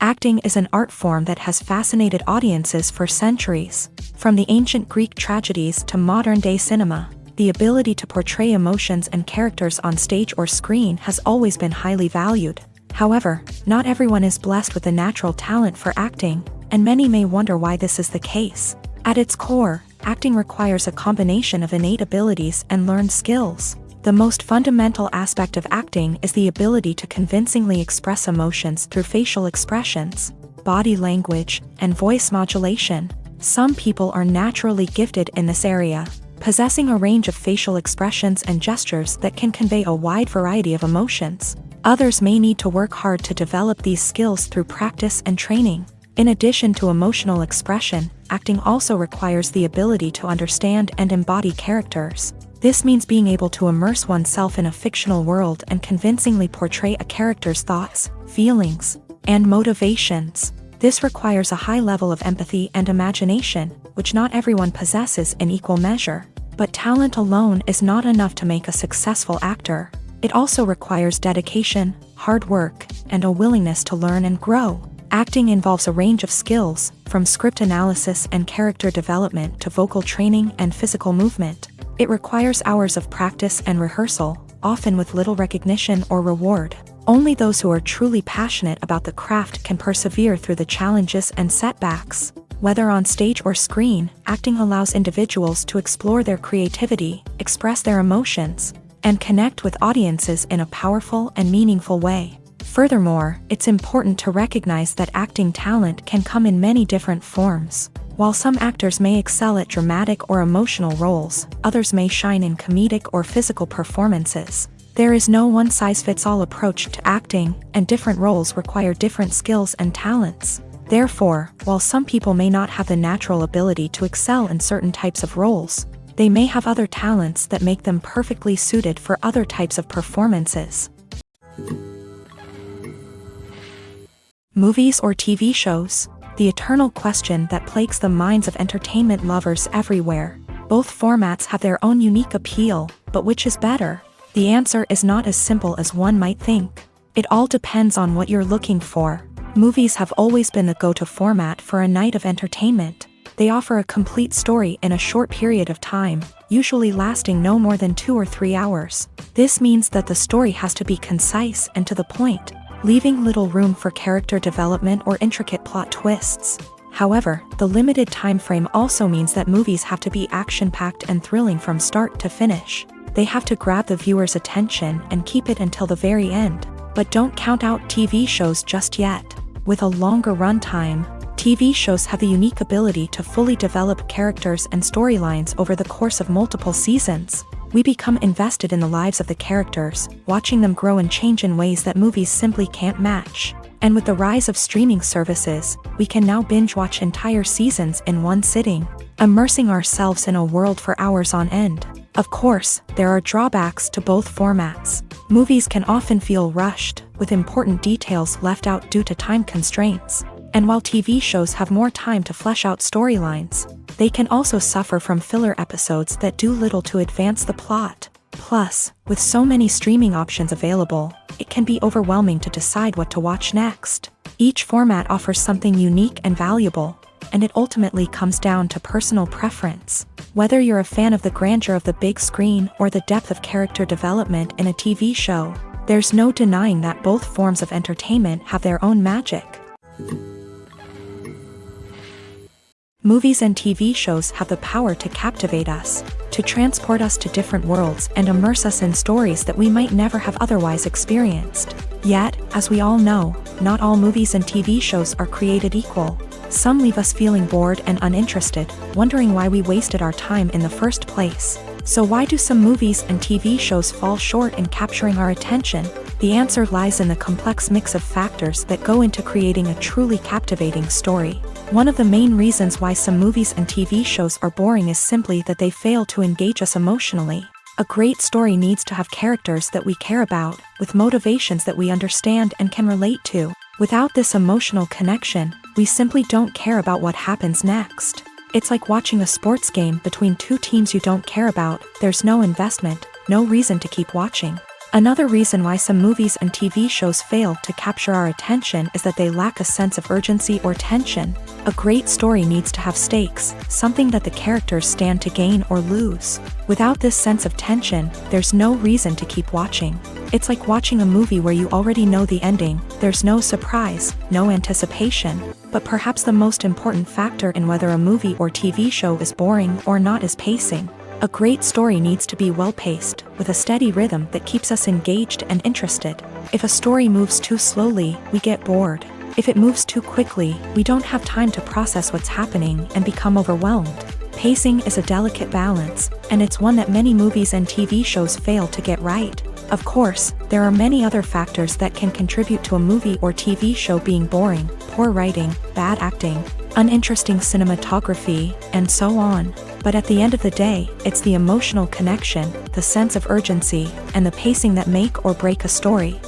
Acting is an art form that has fascinated audiences for centuries. From the ancient Greek tragedies to modern-day cinema, the ability to portray emotions and characters on stage or screen has always been highly valued. However, not everyone is blessed with the natural talent for acting, and many may wonder why this is the case. At its core, acting requires a combination of innate abilities and learned skills. The most fundamental aspect of acting is the ability to convincingly express emotions through facial expressions, body language, and voice modulation. Some people are naturally gifted in this area, possessing a range of facial expressions and gestures that can convey a wide variety of emotions. Others may need to work hard to develop these skills through practice and training. In addition to emotional expression, acting also requires the ability to understand and embody characters. This means being able to immerse oneself in a fictional world and convincingly portray a character's thoughts, feelings, and motivations. This requires a high level of empathy and imagination, which not everyone possesses in equal measure. But talent alone is not enough to make a successful actor. It also requires dedication, hard work, and a willingness to learn and grow. Acting involves a range of skills, from script analysis and character development to vocal training and physical movement. It requires hours of practice and rehearsal, often with little recognition or reward. Only those who are truly passionate about the craft can persevere through the challenges and setbacks. Whether on stage or screen, acting allows individuals to explore their creativity, express their emotions, and connect with audiences in a powerful and meaningful way. Furthermore, it's important to recognize that acting talent can come in many different forms. While some actors may excel at dramatic or emotional roles, others may shine in comedic or physical performances. There is no one-size-fits-all approach to acting, and different roles require different skills and talents. Therefore, while some people may not have the natural ability to excel in certain types of roles, they may have other talents that make them perfectly suited for other types of performances. Movies or TV shows? The eternal question that plagues the minds of entertainment lovers everywhere. Both formats have their own unique appeal, but which is better? The answer is not as simple as one might think. It all depends on what you're looking for. Movies have always been the go-to format for a night of entertainment. They offer a complete story in a short period of time, usually lasting no more than 2 or 3 hours. This means that the story has to be concise and to the point, leaving little room for character development or intricate plot twists. However, the limited time frame also means that movies have to be action-packed and thrilling from start to finish. They have to grab the viewer's attention and keep it until the very end. But don't count out TV shows just yet. With a longer runtime, TV shows have the unique ability to fully develop characters and storylines over the course of multiple seasons. We become invested in the lives of the characters, watching them grow and change in ways that movies simply can't match. And with the rise of streaming services, we can now binge-watch entire seasons in one sitting, immersing ourselves in a world for hours on end. Of course, there are drawbacks to both formats. Movies can often feel rushed, with important details left out due to time constraints. And while TV shows have more time to flesh out storylines, they can also suffer from filler episodes that do little to advance the plot. Plus, with so many streaming options available, it can be overwhelming to decide what to watch next. Each format offers something unique and valuable, and it ultimately comes down to personal preference. Whether you're a fan of the grandeur of the big screen or the depth of character development in a TV show, there's no denying that both forms of entertainment have their own magic. Movies and TV shows have the power to captivate us, to transport us to different worlds and immerse us in stories that we might never have otherwise experienced. Yet, as we all know, not all movies and TV shows are created equal. Some leave us feeling bored and uninterested, wondering why we wasted our time in the first place. So why do some movies and TV shows fall short in capturing our attention? The answer lies in the complex mix of factors that go into creating a truly captivating story. One of the main reasons why some movies and TV shows are boring is simply that they fail to engage us emotionally. A great story needs to have characters that we care about, with motivations that we understand and can relate to. Without this emotional connection, we simply don't care about what happens next. It's like watching a sports game between two teams you don't care about. There's no investment, no reason to keep watching. Another reason why some movies and TV shows fail to capture our attention is that they lack a sense of urgency or tension. A great story needs to have stakes, something that the characters stand to gain or lose. Without this sense of tension, there's no reason to keep watching. It's like watching a movie where you already know the ending. There's no surprise, no anticipation. But perhaps the most important factor in whether a movie or TV show is boring or not is pacing. A great story needs to be well-paced, with a steady rhythm that keeps us engaged and interested. If a story moves too slowly, we get bored. If it moves too quickly, we don't have time to process what's happening and become overwhelmed. Pacing is a delicate balance, and it's one that many movies and TV shows fail to get right. Of course, there are many other factors that can contribute to a movie or TV show being boring: poor writing, bad acting, uninteresting cinematography, and so on. But at the end of the day, it's the emotional connection, the sense of urgency, and the pacing that make or break a story.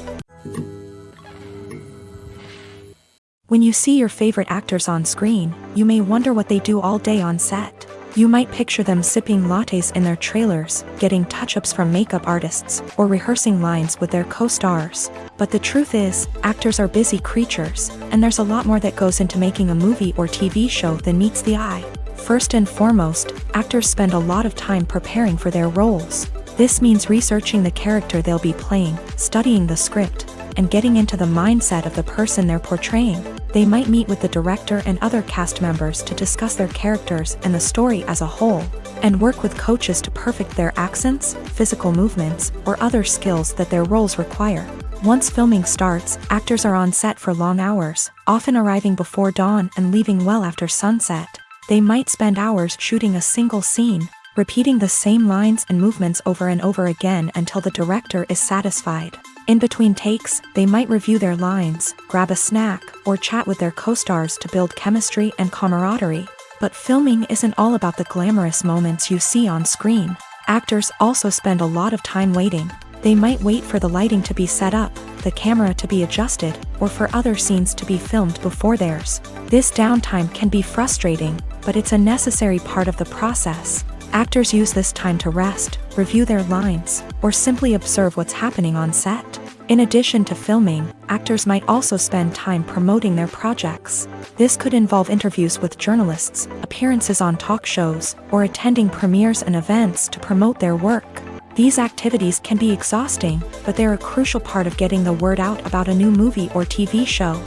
When you see your favorite actors on screen, you may wonder what they do all day on set. You might picture them sipping lattes in their trailers, getting touch-ups from makeup artists, or rehearsing lines with their co-stars. But the truth is, actors are busy creatures, and there's a lot more that goes into making a movie or TV show than meets the eye. First and foremost, actors spend a lot of time preparing for their roles. This means researching the character they'll be playing, studying the script, and getting into the mindset of the person they're portraying. They might meet with the director and other cast members to discuss their characters and the story as a whole, and work with coaches to perfect their accents, physical movements, or other skills that their roles require. Once filming starts, actors are on set for long hours, often arriving before dawn and leaving well after sunset. They might spend hours shooting a single scene, repeating the same lines and movements over and over again until the director is satisfied. In between takes, they might review their lines, grab a snack, or chat with their co-stars to build chemistry and camaraderie. But filming isn't all about the glamorous moments you see on screen. Actors also spend a lot of time waiting. They might wait for the lighting to be set up, the camera to be adjusted, or for other scenes to be filmed before theirs. This downtime can be frustrating, but it's a necessary part of the process. Actors use this time to rest, review their lines, or simply observe what's happening on set. In addition to filming, actors might also spend time promoting their projects. This could involve interviews with journalists, appearances on talk shows, or attending premieres and events to promote their work. These activities can be exhausting, but they're a crucial part of getting the word out about a new movie or TV show.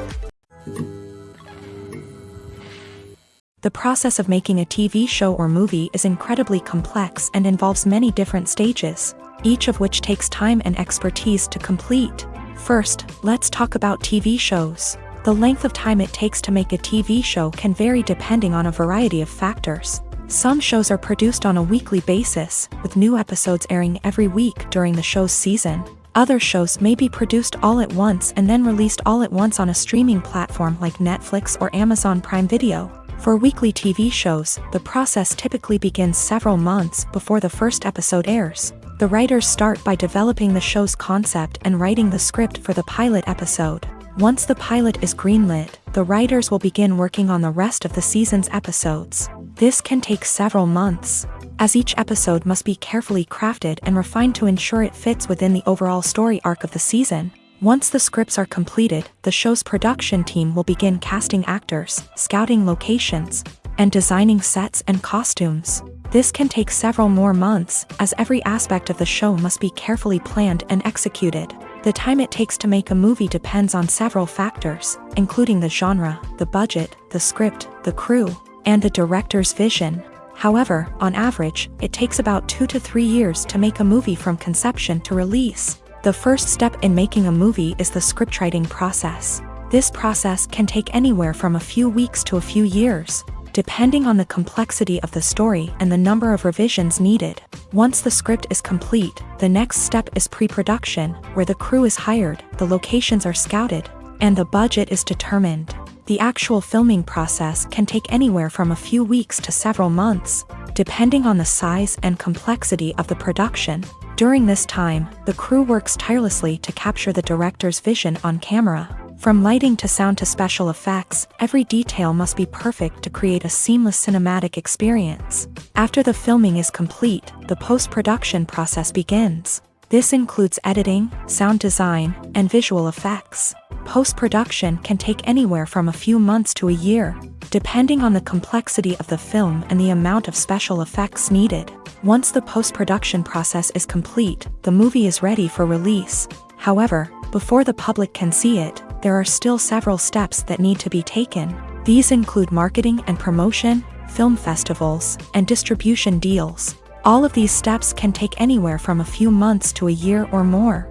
The process of making a TV show or movie is incredibly complex and involves many different stages, each of which takes time and expertise to complete. First, let's talk about TV shows. The length of time it takes to make a TV show can vary depending on a variety of factors. Some shows are produced on a weekly basis, with new episodes airing every week during the show's season. Other shows may be produced all at once and then released all at once on a streaming platform like Netflix or Amazon Prime Video. For weekly TV shows, the process typically begins several months before the first episode airs. The writers start by developing the show's concept and writing the script for the pilot episode. Once the pilot is greenlit, the writers will begin working on the rest of the season's episodes. This can take several months, as each episode must be carefully crafted and refined to ensure it fits within the overall story arc of the season. Once the scripts are completed, the show's production team will begin casting actors, scouting locations, and designing sets and costumes. This can take several more months, as every aspect of the show must be carefully planned and executed. The time it takes to make a movie depends on several factors, including the genre, the budget, the script, the crew, and the director's vision. However, on average, it takes about 2 to 3 years to make a movie from conception to release. The first step in making a movie is the scriptwriting process. This process can take anywhere from a few weeks to a few years, depending on the complexity of the story and the number of revisions needed. Once the script is complete, the next step is pre-production, where the crew is hired, the locations are scouted, and the budget is determined. The actual filming process can take anywhere from a few weeks to several months, depending on the size and complexity of the production. During this time, the crew works tirelessly to capture the director's vision on camera. From lighting to sound to special effects, every detail must be perfect to create a seamless cinematic experience. After the filming is complete, the post-production process begins. This includes editing, sound design, and visual effects. Post-production can take anywhere from a few months to a year, depending on the complexity of the film and the amount of special effects needed. Once the post-production process is complete, the movie is ready for release. However, before the public can see it, there are still several steps that need to be taken. These include marketing and promotion, film festivals, and distribution deals. All of these steps can take anywhere from a few months to a year or more.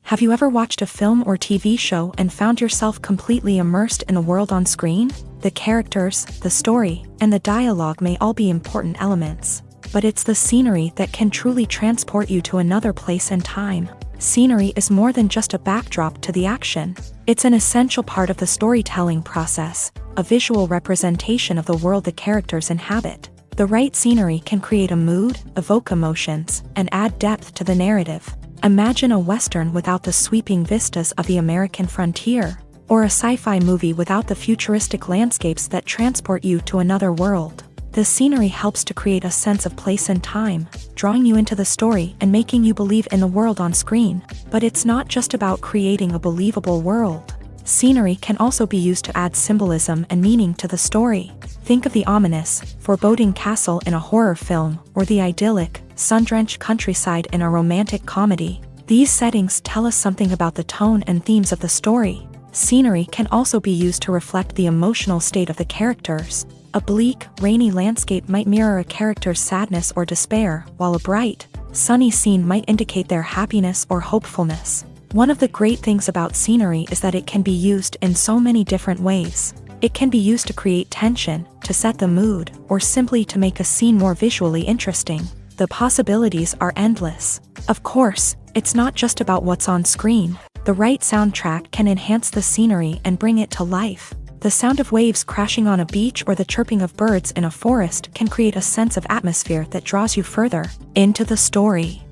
Have you ever watched a film or TV show and found yourself completely immersed in the world on screen? The characters, the story, and the dialogue may all be important elements, but it's the scenery that can truly transport you to another place and time. Scenery is more than just a backdrop to the action. It's an essential part of the storytelling process, a visual representation of the world the characters inhabit. The right scenery can create a mood, evoke emotions, and add depth to the narrative. Imagine a Western without the sweeping vistas of the American frontier, or a sci-fi movie without the futuristic landscapes that transport you to another world. The scenery helps to create a sense of place and time, drawing you into the story and making you believe in the world on screen. But it's not just about creating a believable world. Scenery can also be used to add symbolism and meaning to the story. Think of the ominous, foreboding castle in a horror film, or the idyllic, sun-drenched countryside in a romantic comedy. These settings tell us something about the tone and themes of the story. Scenery can also be used to reflect the emotional state of the characters. A bleak, rainy landscape might mirror a character's sadness or despair, while a bright, sunny scene might indicate their happiness or hopefulness. One of the great things about scenery is that it can be used in so many different ways. It can be used to create tension, to set the mood, or simply to make a scene more visually interesting. The possibilities are endless. Of course, it's not just about what's on screen. The right soundtrack can enhance the scenery and bring it to life. The sound of waves crashing on a beach or the chirping of birds in a forest can create a sense of atmosphere that draws you further into the story.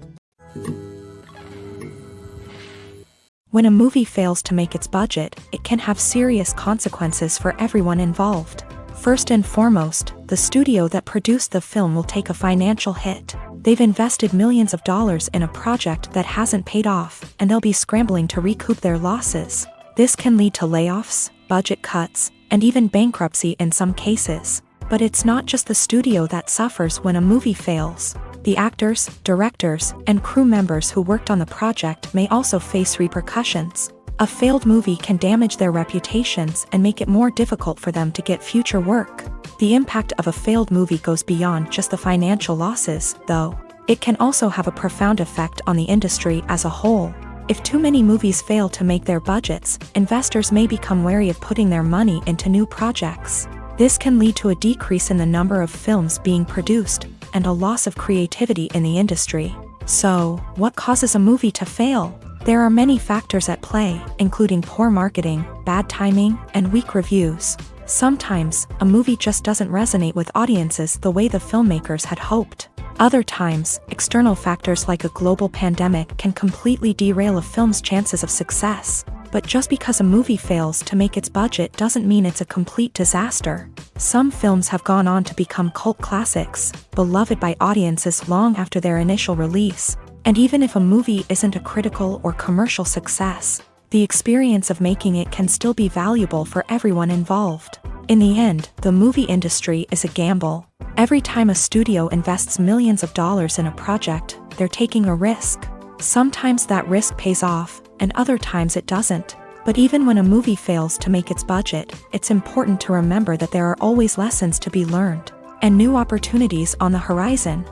When a movie fails to make its budget, it can have serious consequences for everyone involved. First and foremost, the studio that produced the film will take a financial hit. They've invested millions of dollars in a project that hasn't paid off, and they'll be scrambling to recoup their losses. This can lead to layoffs, budget cuts, and even bankruptcy in some cases. But it's not just the studio that suffers when a movie fails. The actors, directors, and crew members who worked on the project may also face repercussions. A failed movie can damage their reputations and make it more difficult for them to get future work. The impact of a failed movie goes beyond just the financial losses, though. It can also have a profound effect on the industry as a whole. If too many movies fail to make their budgets, investors may become wary of putting their money into new projects. This can lead to a decrease in the number of films being produced, and a loss of creativity in the industry. So, what causes a movie to fail? There are many factors at play, including poor marketing, bad timing, and weak reviews. Sometimes, a movie just doesn't resonate with audiences the way the filmmakers had hoped. Other times, external factors like a global pandemic can completely derail a film's chances of success. But just because a movie fails to make its budget doesn't mean it's a complete disaster. Some films have gone on to become cult classics, beloved by audiences long after their initial release. And even if a movie isn't a critical or commercial success, the experience of making it can still be valuable for everyone involved. In the end, the movie industry is a gamble. Every time a studio invests millions of dollars in a project, they're taking a risk. Sometimes that risk pays off, and other times it doesn't. But even when a movie fails to make its budget, it's important to remember that there are always lessons to be learned, and new opportunities on the horizon.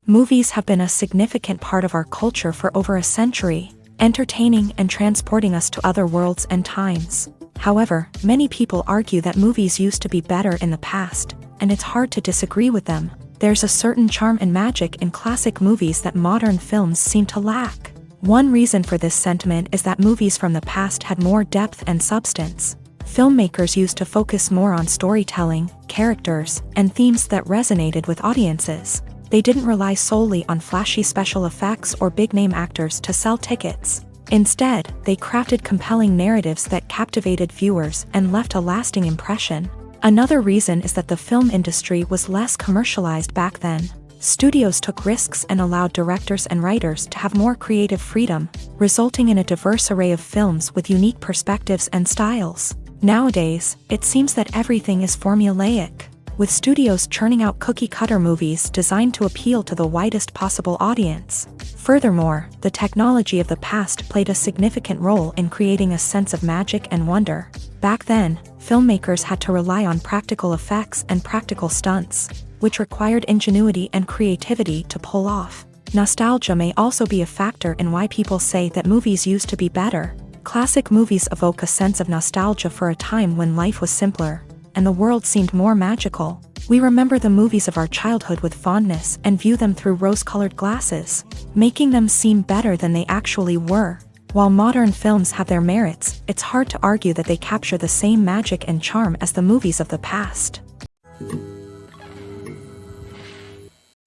Movies have been a significant part of our culture for over a century, entertaining and transporting us to other worlds and times. However, many people argue that movies used to be better in the past, and it's hard to disagree with them. There's a certain charm and magic in classic movies that modern films seem to lack. One reason for this sentiment is that movies from the past had more depth and substance. Filmmakers used to focus more on storytelling, characters, and themes that resonated with audiences. They didn't rely solely on flashy special effects or big-name actors to sell tickets. Instead, they crafted compelling narratives that captivated viewers and left a lasting impression. Another reason is that the film industry was less commercialized back then. Studios took risks and allowed directors and writers to have more creative freedom, resulting in a diverse array of films with unique perspectives and styles. Nowadays, it seems that everything is formulaic, with studios churning out cookie-cutter movies designed to appeal to the widest possible audience. Furthermore, the technology of the past played a significant role in creating a sense of magic and wonder. Back then, filmmakers had to rely on practical effects and practical stunts, which required ingenuity and creativity to pull off. Nostalgia may also be a factor in why people say that movies used to be better. Classic movies evoke a sense of nostalgia for a time when life was simpler, and the world seemed more magical. We remember the movies of our childhood with fondness and view them through rose-colored glasses, making them seem better than they actually were. While modern films have their merits, it's hard to argue that they capture the same magic and charm as the movies of the past.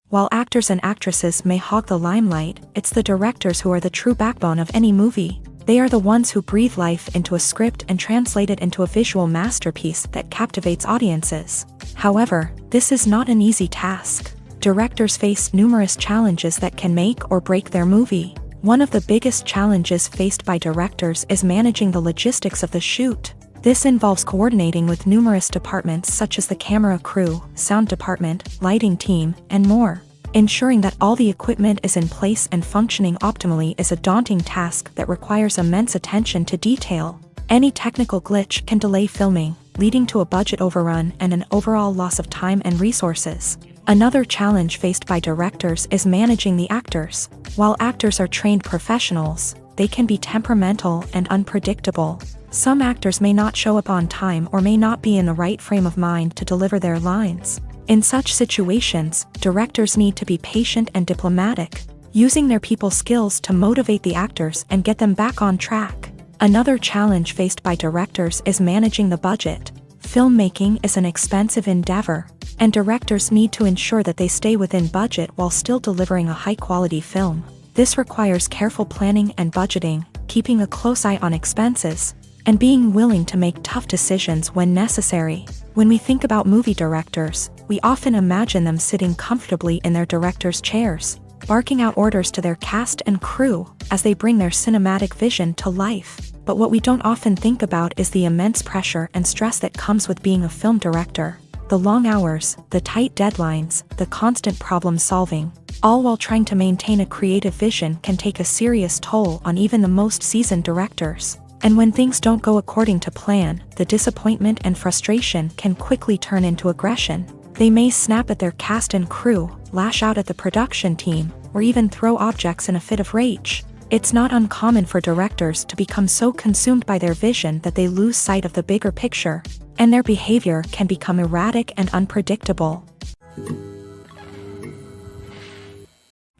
While actors and actresses may hog the limelight, it's the directors who are the true backbone of any movie. They are the ones who breathe life into a script and translate it into a visual masterpiece that captivates audiences. However, this is not an easy task. Directors face numerous challenges that can make or break their movie. One of the biggest challenges faced by directors is managing the logistics of the shoot. This involves coordinating with numerous departments such as the camera crew, sound department, lighting team, and more. Ensuring that all the equipment is in place and functioning optimally is a daunting task that requires immense attention to detail. Any technical glitch can delay filming, leading to a budget overrun and an overall loss of time and resources. Another challenge faced by directors is managing the actors. While actors are trained professionals, they can be temperamental and unpredictable. Some actors may not show up on time or may not be in the right frame of mind to deliver their lines. In such situations, directors need to be patient and diplomatic, using their people skills to motivate the actors and get them back on track. Another challenge faced by directors is managing the budget. Filmmaking is an expensive endeavor, and directors need to ensure that they stay within budget while still delivering a high-quality film. This requires careful planning and budgeting, keeping a close eye on expenses, and being willing to make tough decisions when necessary. When we think about movie directors, we often imagine them sitting comfortably in their director's chairs, barking out orders to their cast and crew as they bring their cinematic vision to life. But what we don't often think about is the immense pressure and stress that comes with being a film director. The long hours, the tight deadlines, the constant problem solving, all while trying to maintain a creative vision can take a serious toll on even the most seasoned directors. And when things don't go according to plan, the disappointment and frustration can quickly turn into aggression. They may snap at their cast and crew, lash out at the production team, or even throw objects in a fit of rage. It's not uncommon for directors to become so consumed by their vision that they lose sight of the bigger picture, and their behavior can become erratic and unpredictable.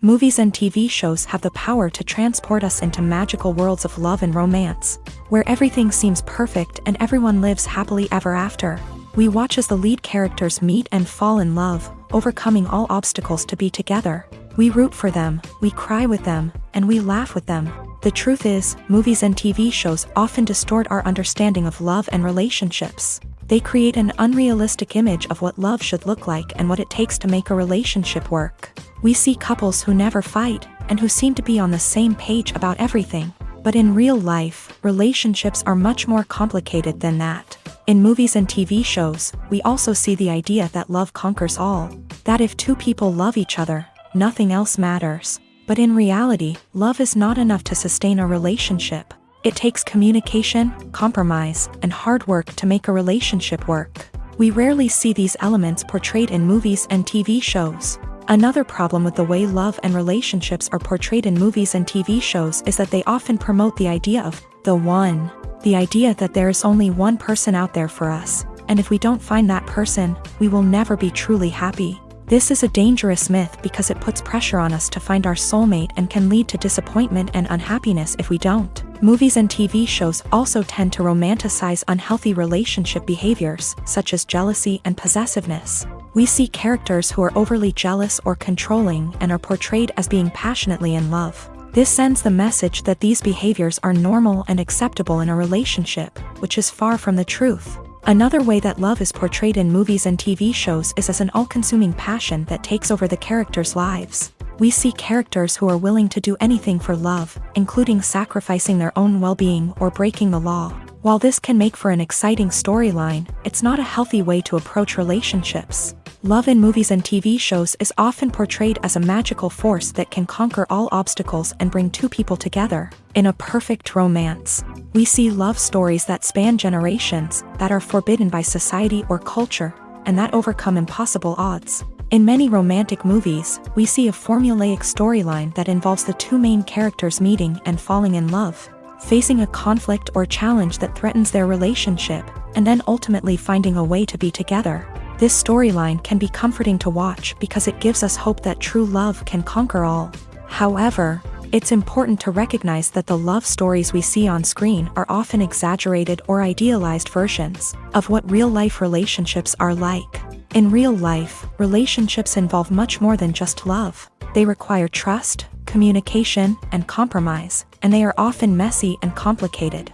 Movies and TV shows have the power to transport us into magical worlds of love and romance, where everything seems perfect and everyone lives happily ever after. We watch as the lead characters meet and fall in love, overcoming all obstacles to be together. We root for them, we cry with them, and we laugh with them. The truth is, movies and TV shows often distort our understanding of love and relationships. They create an unrealistic image of what love should look like and what it takes to make a relationship work. We see couples who never fight, and who seem to be on the same page about everything. But in real life, relationships are much more complicated than that. In movies and TV shows, we also see the idea that love conquers all. That if two people love each other, nothing else matters. But in reality, love is not enough to sustain a relationship. It takes communication, compromise, and hard work to make a relationship work. We rarely see these elements portrayed in movies and TV shows. Another problem with the way love and relationships are portrayed in movies and TV shows is that they often promote the idea of the one. The idea that there is only one person out there for us, and if we don't find that person, we will never be truly happy. This is a dangerous myth because it puts pressure on us to find our soulmate and can lead to disappointment and unhappiness if we don't. Movies and TV shows also tend to romanticize unhealthy relationship behaviors, such as jealousy and possessiveness. We see characters who are overly jealous or controlling and are portrayed as being passionately in love. This sends the message that these behaviors are normal and acceptable in a relationship, which is far from the truth. Another way that love is portrayed in movies and TV shows is as an all-consuming passion that takes over the characters' lives. We see characters who are willing to do anything for love, including sacrificing their own well-being or breaking the law. While this can make for an exciting storyline, it's not a healthy way to approach relationships. Love in movies and TV shows is often portrayed as a magical force that can conquer all obstacles and bring two people together. In a perfect romance, we see love stories that span generations, that are forbidden by society or culture, and that overcome impossible odds. In many romantic movies, we see a formulaic storyline that involves the two main characters meeting and falling in love, facing a conflict or challenge that threatens their relationship, and then ultimately finding a way to be together. This storyline can be comforting to watch because it gives us hope that true love can conquer all. However, it's important to recognize that the love stories we see on screen are often exaggerated or idealized versions of what real-life relationships are like. In real life, relationships involve much more than just love. They require trust, communication, and compromise, and they are often messy and complicated.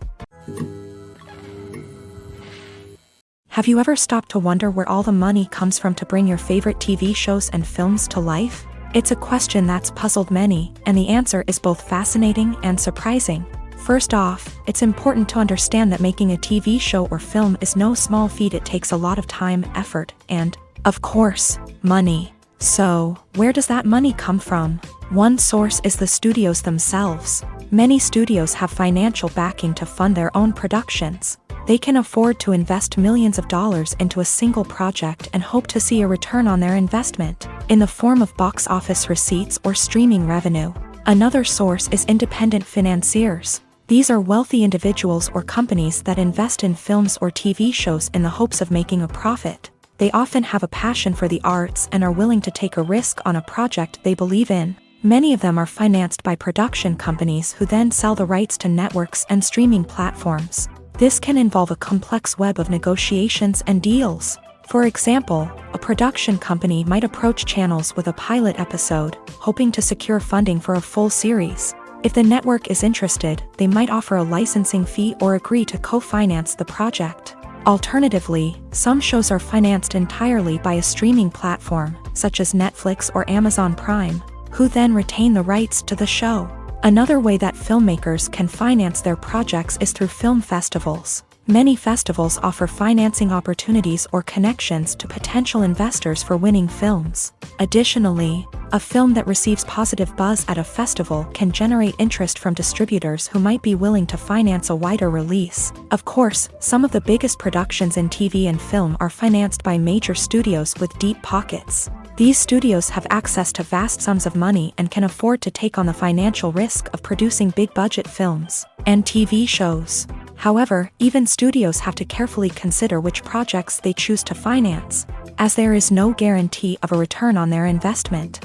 Have you ever stopped to wonder where all the money comes from to bring your favorite TV shows and films to life? It's a question that's puzzled many, and the answer is both fascinating and surprising. First off, it's important to understand that making a TV show or film is no small feat. It takes a lot of time, effort, and, of course, money. So, where does that money come from? One source is the studios themselves. Many studios have financial backing to fund their own productions. They can afford to invest millions of dollars into a single project and hope to see a return on their investment, in the form of box office receipts or streaming revenue. Another source is independent financiers. These are wealthy individuals or companies that invest in films or TV shows in the hopes of making a profit. They often have a passion for the arts and are willing to take a risk on a project they believe in. Many of them are financed by production companies who then sell the rights to networks and streaming platforms. This can involve a complex web of negotiations and deals. For example, a production company might approach channels with a pilot episode, hoping to secure funding for a full series. If the network is interested, they might offer a licensing fee or agree to co-finance the project. Alternatively, some shows are financed entirely by a streaming platform, such as Netflix or Amazon Prime, who then retain the rights to the show. Another way that filmmakers can finance their projects is through film festivals. Many festivals offer financing opportunities or connections to potential investors for winning films. Additionally, a film that receives positive buzz at a festival can generate interest from distributors who might be willing to finance a wider release. Of course, some of the biggest productions in TV and film are financed by major studios with deep pockets. These studios have access to vast sums of money and can afford to take on the financial risk of producing big-budget films and TV shows. However, even studios have to carefully consider which projects they choose to finance, as there is no guarantee of a return on their investment.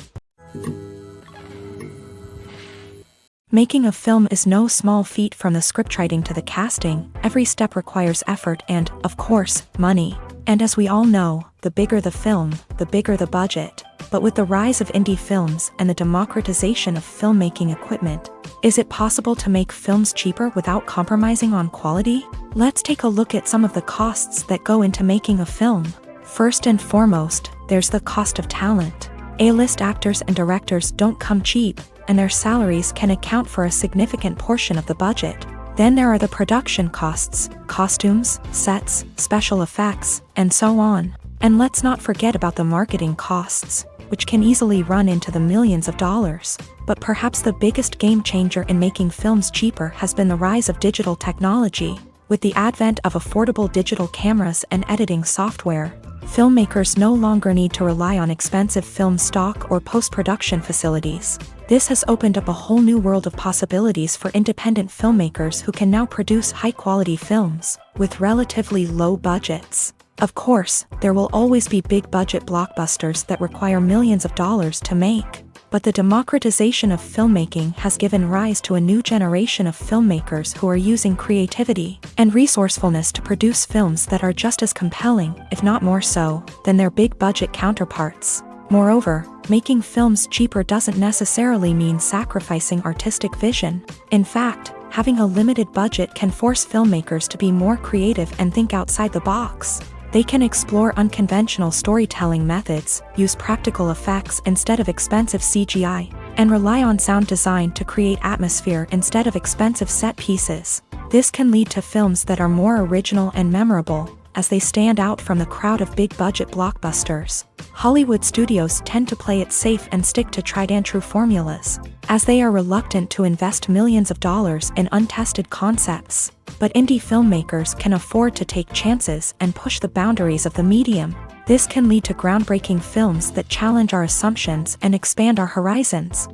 Making a film is no small feat. From the scriptwriting to the casting, every step requires effort and, of course, money. And as we all know, the bigger the film, the bigger the budget. But with the rise of indie films and the democratization of filmmaking equipment, is it possible to make films cheaper without compromising on quality? Let's take a look at some of the costs that go into making a film. First and foremost, there's the cost of talent. A-list actors and directors don't come cheap, and their salaries can account for a significant portion of the budget. Then there are the production costs, costumes, sets, special effects, and so on. And let's not forget about the marketing costs, which can easily run into the millions of dollars. But perhaps the biggest game changer in making films cheaper has been the rise of digital technology. With the advent of affordable digital cameras and editing software, filmmakers no longer need to rely on expensive film stock or post-production facilities. This has opened up a whole new world of possibilities for independent filmmakers who can now produce high-quality films with relatively low budgets. Of course, there will always be big-budget blockbusters that require millions of dollars to make. But the democratization of filmmaking has given rise to a new generation of filmmakers who are using creativity and resourcefulness to produce films that are just as compelling, if not more so, than their big-budget counterparts. Moreover, making films cheaper doesn't necessarily mean sacrificing artistic vision. In fact, having a limited budget can force filmmakers to be more creative and think outside the box. They can explore unconventional storytelling methods, use practical effects instead of expensive CGI, and rely on sound design to create atmosphere instead of expensive set pieces. This can lead to films that are more original and memorable, as they stand out from the crowd of big-budget blockbusters. Hollywood studios tend to play it safe and stick to tried-and-true formulas, as they are reluctant to invest millions of dollars in untested concepts. But indie filmmakers can afford to take chances and push the boundaries of the medium. This can lead to groundbreaking films that challenge our assumptions and expand our horizons.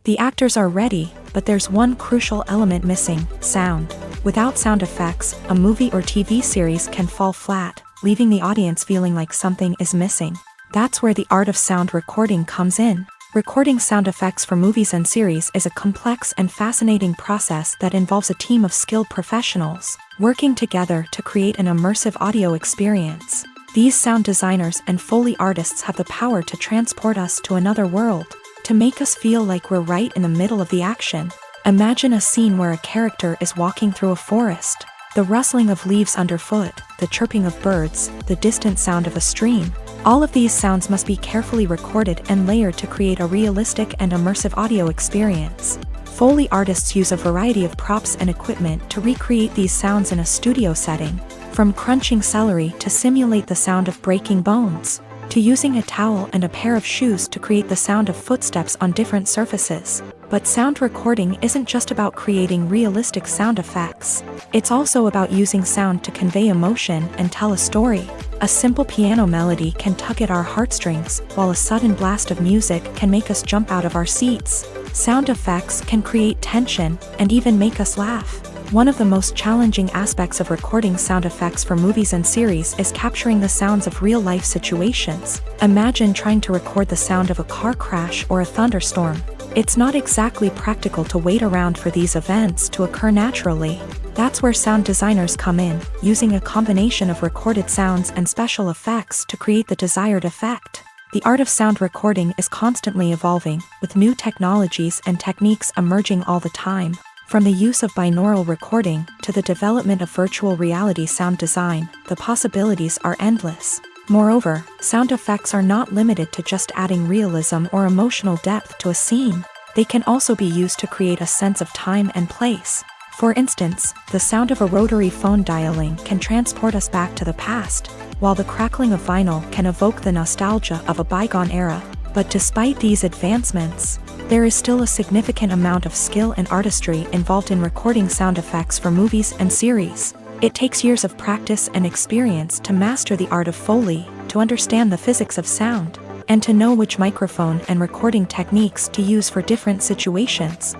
The actors are ready, but there's one crucial element missing: sound. Without sound effects, a movie or TV series can fall flat, leaving the audience feeling like something is missing. That's where the art of sound recording comes in. Recording sound effects for movies and series is a complex and fascinating process that involves a team of skilled professionals working together to create an immersive audio experience. These sound designers and Foley artists have the power to transport us to another world, to make us feel like we're right in the middle of the action. Imagine a scene where a character is walking through a forest. The rustling of leaves underfoot, the chirping of birds, the distant sound of a stream. All of these sounds must be carefully recorded and layered to create a realistic and immersive audio experience. Foley artists use a variety of props and equipment to recreate these sounds in a studio setting, from crunching celery to simulate the sound of breaking bones, to using a towel and a pair of shoes to create the sound of footsteps on different surfaces. But sound recording isn't just about creating realistic sound effects. It's also about using sound to convey emotion and tell a story. A simple piano melody can tug at our heartstrings, while a sudden blast of music can make us jump out of our seats. Sound effects can create tension and even make us laugh. One of the most challenging aspects of recording sound effects for movies and series is capturing the sounds of real-life situations. Imagine trying to record the sound of a car crash or a thunderstorm. It's not exactly practical to wait around for these events to occur naturally. That's where sound designers come in, using a combination of recorded sounds and special effects to create the desired effect. The art of sound recording is constantly evolving, with new technologies and techniques emerging all the time. From the use of binaural recording to the development of virtual reality sound design, the possibilities are endless. Moreover, sound effects are not limited to just adding realism or emotional depth to a scene. They can also be used to create a sense of time and place. For instance, the sound of a rotary phone dialing can transport us back to the past, while the crackling of vinyl can evoke the nostalgia of a bygone era. But despite these advancements, there is still a significant amount of skill and artistry involved in recording sound effects for movies and series. It takes years of practice and experience to master the art of Foley, to understand the physics of sound, and to know which microphone and recording techniques to use for different situations.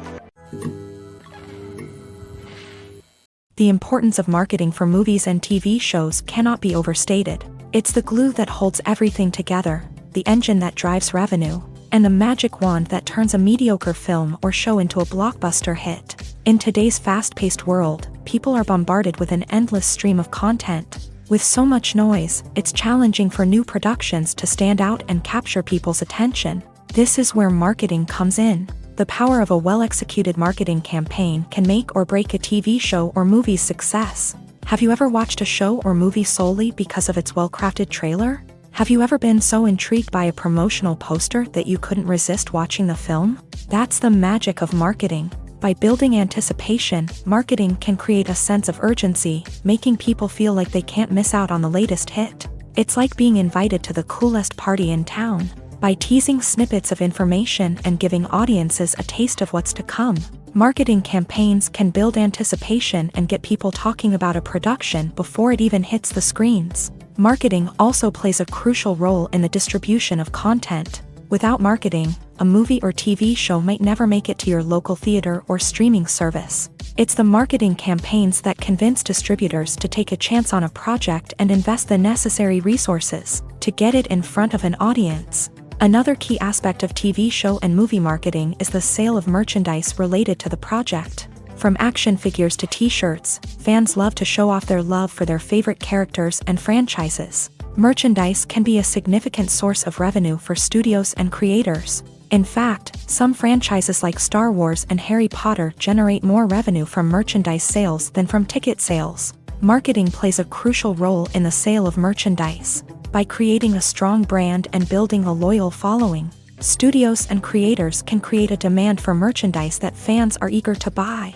The importance of marketing for movies and TV shows cannot be overstated. It's the glue that holds everything together, the engine that drives revenue, and the magic wand that turns a mediocre film or show into a blockbuster hit. In today's fast-paced world, people are bombarded with an endless stream of content. With so much noise, it's challenging for new productions to stand out and capture people's attention. This is where marketing comes in. The power of a well-executed marketing campaign can make or break a TV show or movie's success. Have you ever watched a show or movie solely because of its well-crafted trailer? Have you ever been so intrigued by a promotional poster that you couldn't resist watching the film? That's the magic of marketing. By building anticipation, marketing can create a sense of urgency, making people feel like they can't miss out on the latest hit. It's like being invited to the coolest party in town. By teasing snippets of information and giving audiences a taste of what's to come, marketing campaigns can build anticipation and get people talking about a production before it even hits the screens. Marketing also plays a crucial role in the distribution of content. Without marketing, a movie or TV show might never make it to your local theater or streaming service. It's the marketing campaigns that convince distributors to take a chance on a project and invest the necessary resources to get it in front of an audience. Another key aspect of TV show and movie marketing is the sale of merchandise related to the project. From action figures to t-shirts, fans love to show off their love for their favorite characters and franchises. Merchandise can be a significant source of revenue for studios and creators. In fact, some franchises like Star Wars and Harry Potter generate more revenue from merchandise sales than from ticket sales. Marketing plays a crucial role in the sale of merchandise. By creating a strong brand and building a loyal following, studios and creators can create a demand for merchandise that fans are eager to buy.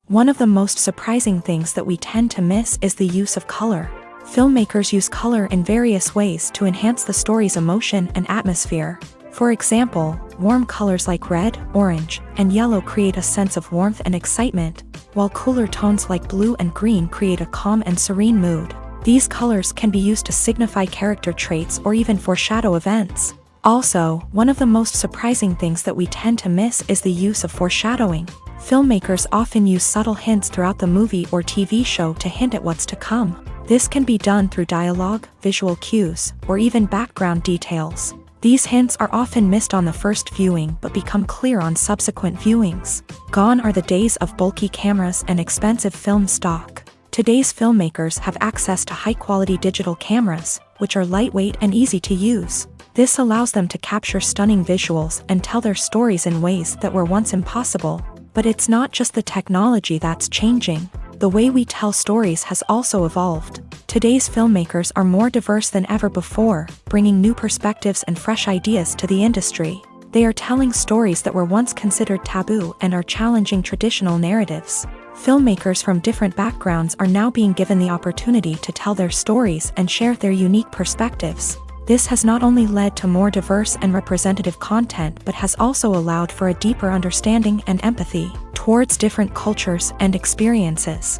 One of the most surprising things that we tend to miss is the use of color. Filmmakers use color in various ways to enhance the story's emotion and atmosphere. For example, warm colors like red, orange, and yellow create a sense of warmth and excitement, while cooler tones like blue and green create a calm and serene mood. These colors can be used to signify character traits or even foreshadow events. Also, one of the most surprising things that we tend to miss is the use of foreshadowing. Filmmakers often use subtle hints throughout the movie or TV show to hint at what's to come. This can be done through dialogue, visual cues, or even background details. These hints are often missed on the first viewing but become clear on subsequent viewings. Gone are the days of bulky cameras and expensive film stock. Today's filmmakers have access to high-quality digital cameras, which are lightweight and easy to use. This allows them to capture stunning visuals and tell their stories in ways that were once impossible. But it's not just the technology that's changing. The way we tell stories has also evolved. Today's filmmakers are more diverse than ever before, bringing new perspectives and fresh ideas to the industry. They are telling stories that were once considered taboo and are challenging traditional narratives. Filmmakers from different backgrounds are now being given the opportunity to tell their stories and share their unique perspectives. This has not only led to more diverse and representative content but has also allowed for a deeper understanding and empathy towards different cultures and experiences.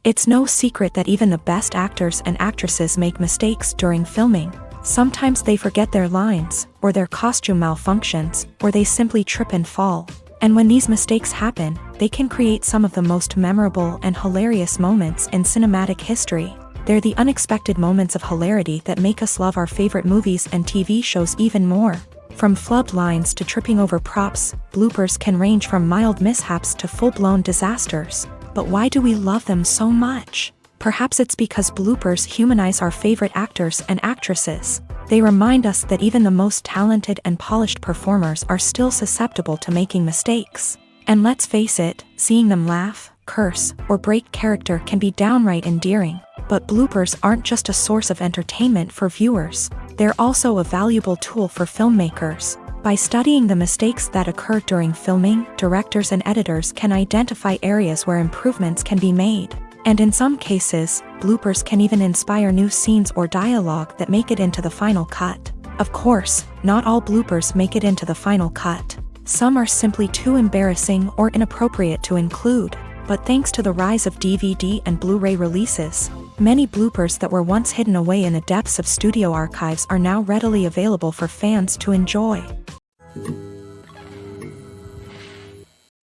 It's no secret that even the best actors and actresses make mistakes during filming. Sometimes they forget their lines, or their costume malfunctions, or they simply trip and fall. And when these mistakes happen, they can create some of the most memorable and hilarious moments in cinematic history. They're the unexpected moments of hilarity that make us love our favorite movies and TV shows even more. From flubbed lines to tripping over props, bloopers can range from mild mishaps to full-blown disasters. But why do we love them so much? Perhaps it's because bloopers humanize our favorite actors and actresses. They remind us that even the most talented and polished performers are still susceptible to making mistakes. And let's face it, seeing them laugh, curse, or break character can be downright endearing. But bloopers aren't just a source of entertainment for viewers. They're also a valuable tool for filmmakers. By studying the mistakes that occur during filming, directors and editors can identify areas where improvements can be made. And in some cases, bloopers can even inspire new scenes or dialogue that make it into the final cut. Of course, not all bloopers make it into the final cut. Some are simply too embarrassing or inappropriate to include. But thanks to the rise of DVD and Blu-ray releases, many bloopers that were once hidden away in the depths of studio archives are now readily available for fans to enjoy.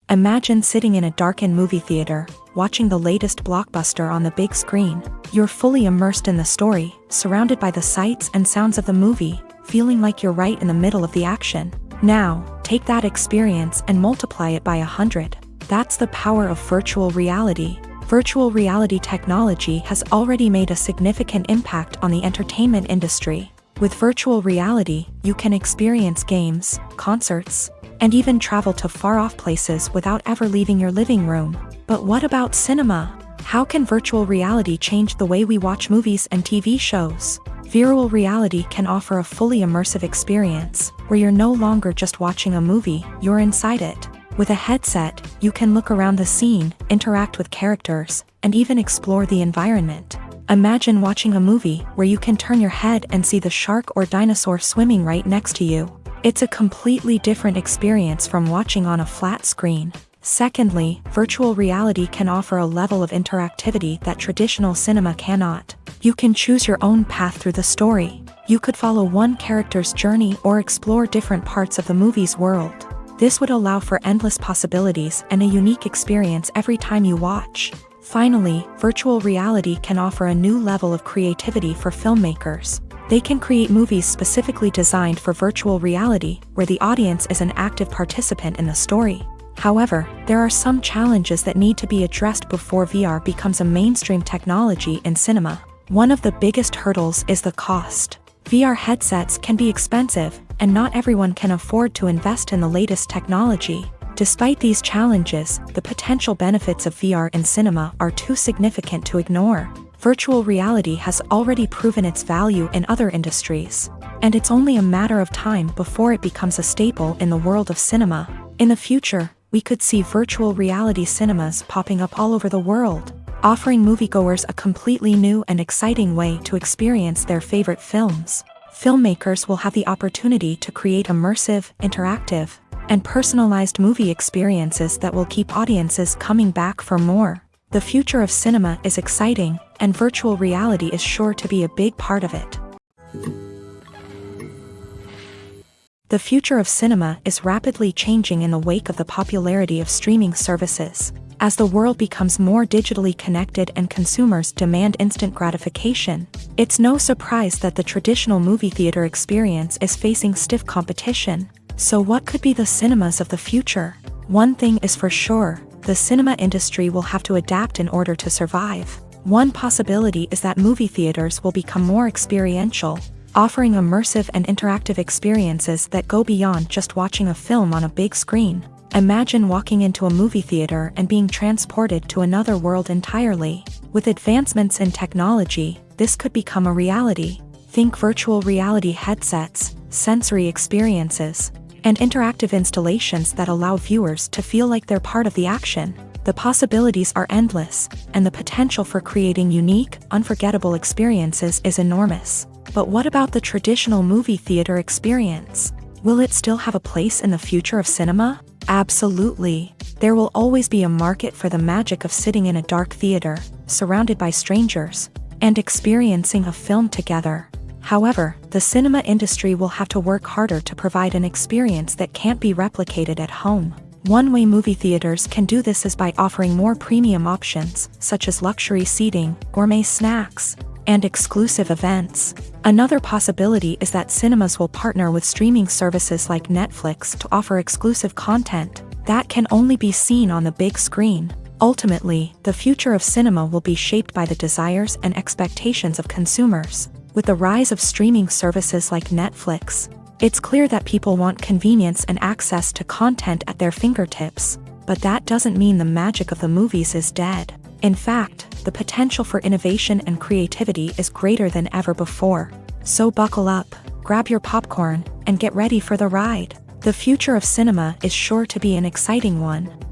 Imagine sitting in a darkened movie theater, watching the latest blockbuster on the big screen. You're fully immersed in the story, surrounded by the sights and sounds of the movie, feeling like you're right in the middle of the action. Now, take that experience and multiply it by 100. That's the power of virtual reality. Virtual reality technology has already made a significant impact on the entertainment industry. With virtual reality, you can experience games, concerts, and even travel to far-off places without ever leaving your living room. But what about cinema? How can virtual reality change the way we watch movies and TV shows? Virtual reality can offer a fully immersive experience, where you're no longer just watching a movie, you're inside it. With a headset, you can look around the scene, interact with characters, and even explore the environment. Imagine watching a movie where you can turn your head and see the shark or dinosaur swimming right next to you. It's a completely different experience from watching on a flat screen. Secondly, virtual reality can offer a level of interactivity that traditional cinema cannot. You can choose your own path through the story. You could follow one character's journey or explore different parts of the movie's world. This would allow for endless possibilities and a unique experience every time you watch. Finally, virtual reality can offer a new level of creativity for filmmakers. They can create movies specifically designed for virtual reality, where the audience is an active participant in the story. However, there are some challenges that need to be addressed before VR becomes a mainstream technology in cinema. One of the biggest hurdles is the cost. VR headsets can be expensive, and not everyone can afford to invest in the latest technology. Despite these challenges, the potential benefits of VR in cinema are too significant to ignore. Virtual reality has already proven its value in other industries, and it's only a matter of time before it becomes a staple in the world of cinema. In the future, we could see virtual reality cinemas popping up all over the world, offering moviegoers a completely new and exciting way to experience their favorite films. Filmmakers will have the opportunity to create immersive, interactive, and personalized movie experiences that will keep audiences coming back for more. The future of cinema is exciting, and virtual reality is sure to be a big part of it. The future of cinema is rapidly changing in the wake of the popularity of streaming services. As the world becomes more digitally connected and consumers demand instant gratification, it's no surprise that the traditional movie theater experience is facing stiff competition. So what could be the cinemas of the future? One thing is for sure, the cinema industry will have to adapt in order to survive. One possibility is that movie theaters will become more experiential, offering immersive and interactive experiences that go beyond just watching a film on a big screen. Imagine walking into a movie theater and being transported to another world entirely. With advancements in technology, this could become a reality. Think virtual reality headsets, sensory experiences, and interactive installations that allow viewers to feel like they're part of the action. The possibilities are endless, and the potential for creating unique, unforgettable experiences is enormous. But what about the traditional movie theater experience? Will it still have a place in the future of cinema? Absolutely. There will always be a market for the magic of sitting in a dark theater, surrounded by strangers, and experiencing a film together. However, the cinema industry will have to work harder to provide an experience that can't be replicated at home. One way movie theaters can do this is by offering more premium options, such as luxury seating, gourmet snacks, and exclusive events. Another possibility is that cinemas will partner with streaming services like Netflix to offer exclusive content that can only be seen on the big screen. Ultimately, the future of cinema will be shaped by the desires and expectations of consumers. With the rise of streaming services like Netflix, it's clear that people want convenience and access to content at their fingertips. But that doesn't mean the magic of the movies is dead. In fact, the potential for innovation and creativity is greater than ever before. So buckle up, grab your popcorn, and get ready for the ride. The future of cinema is sure to be an exciting one.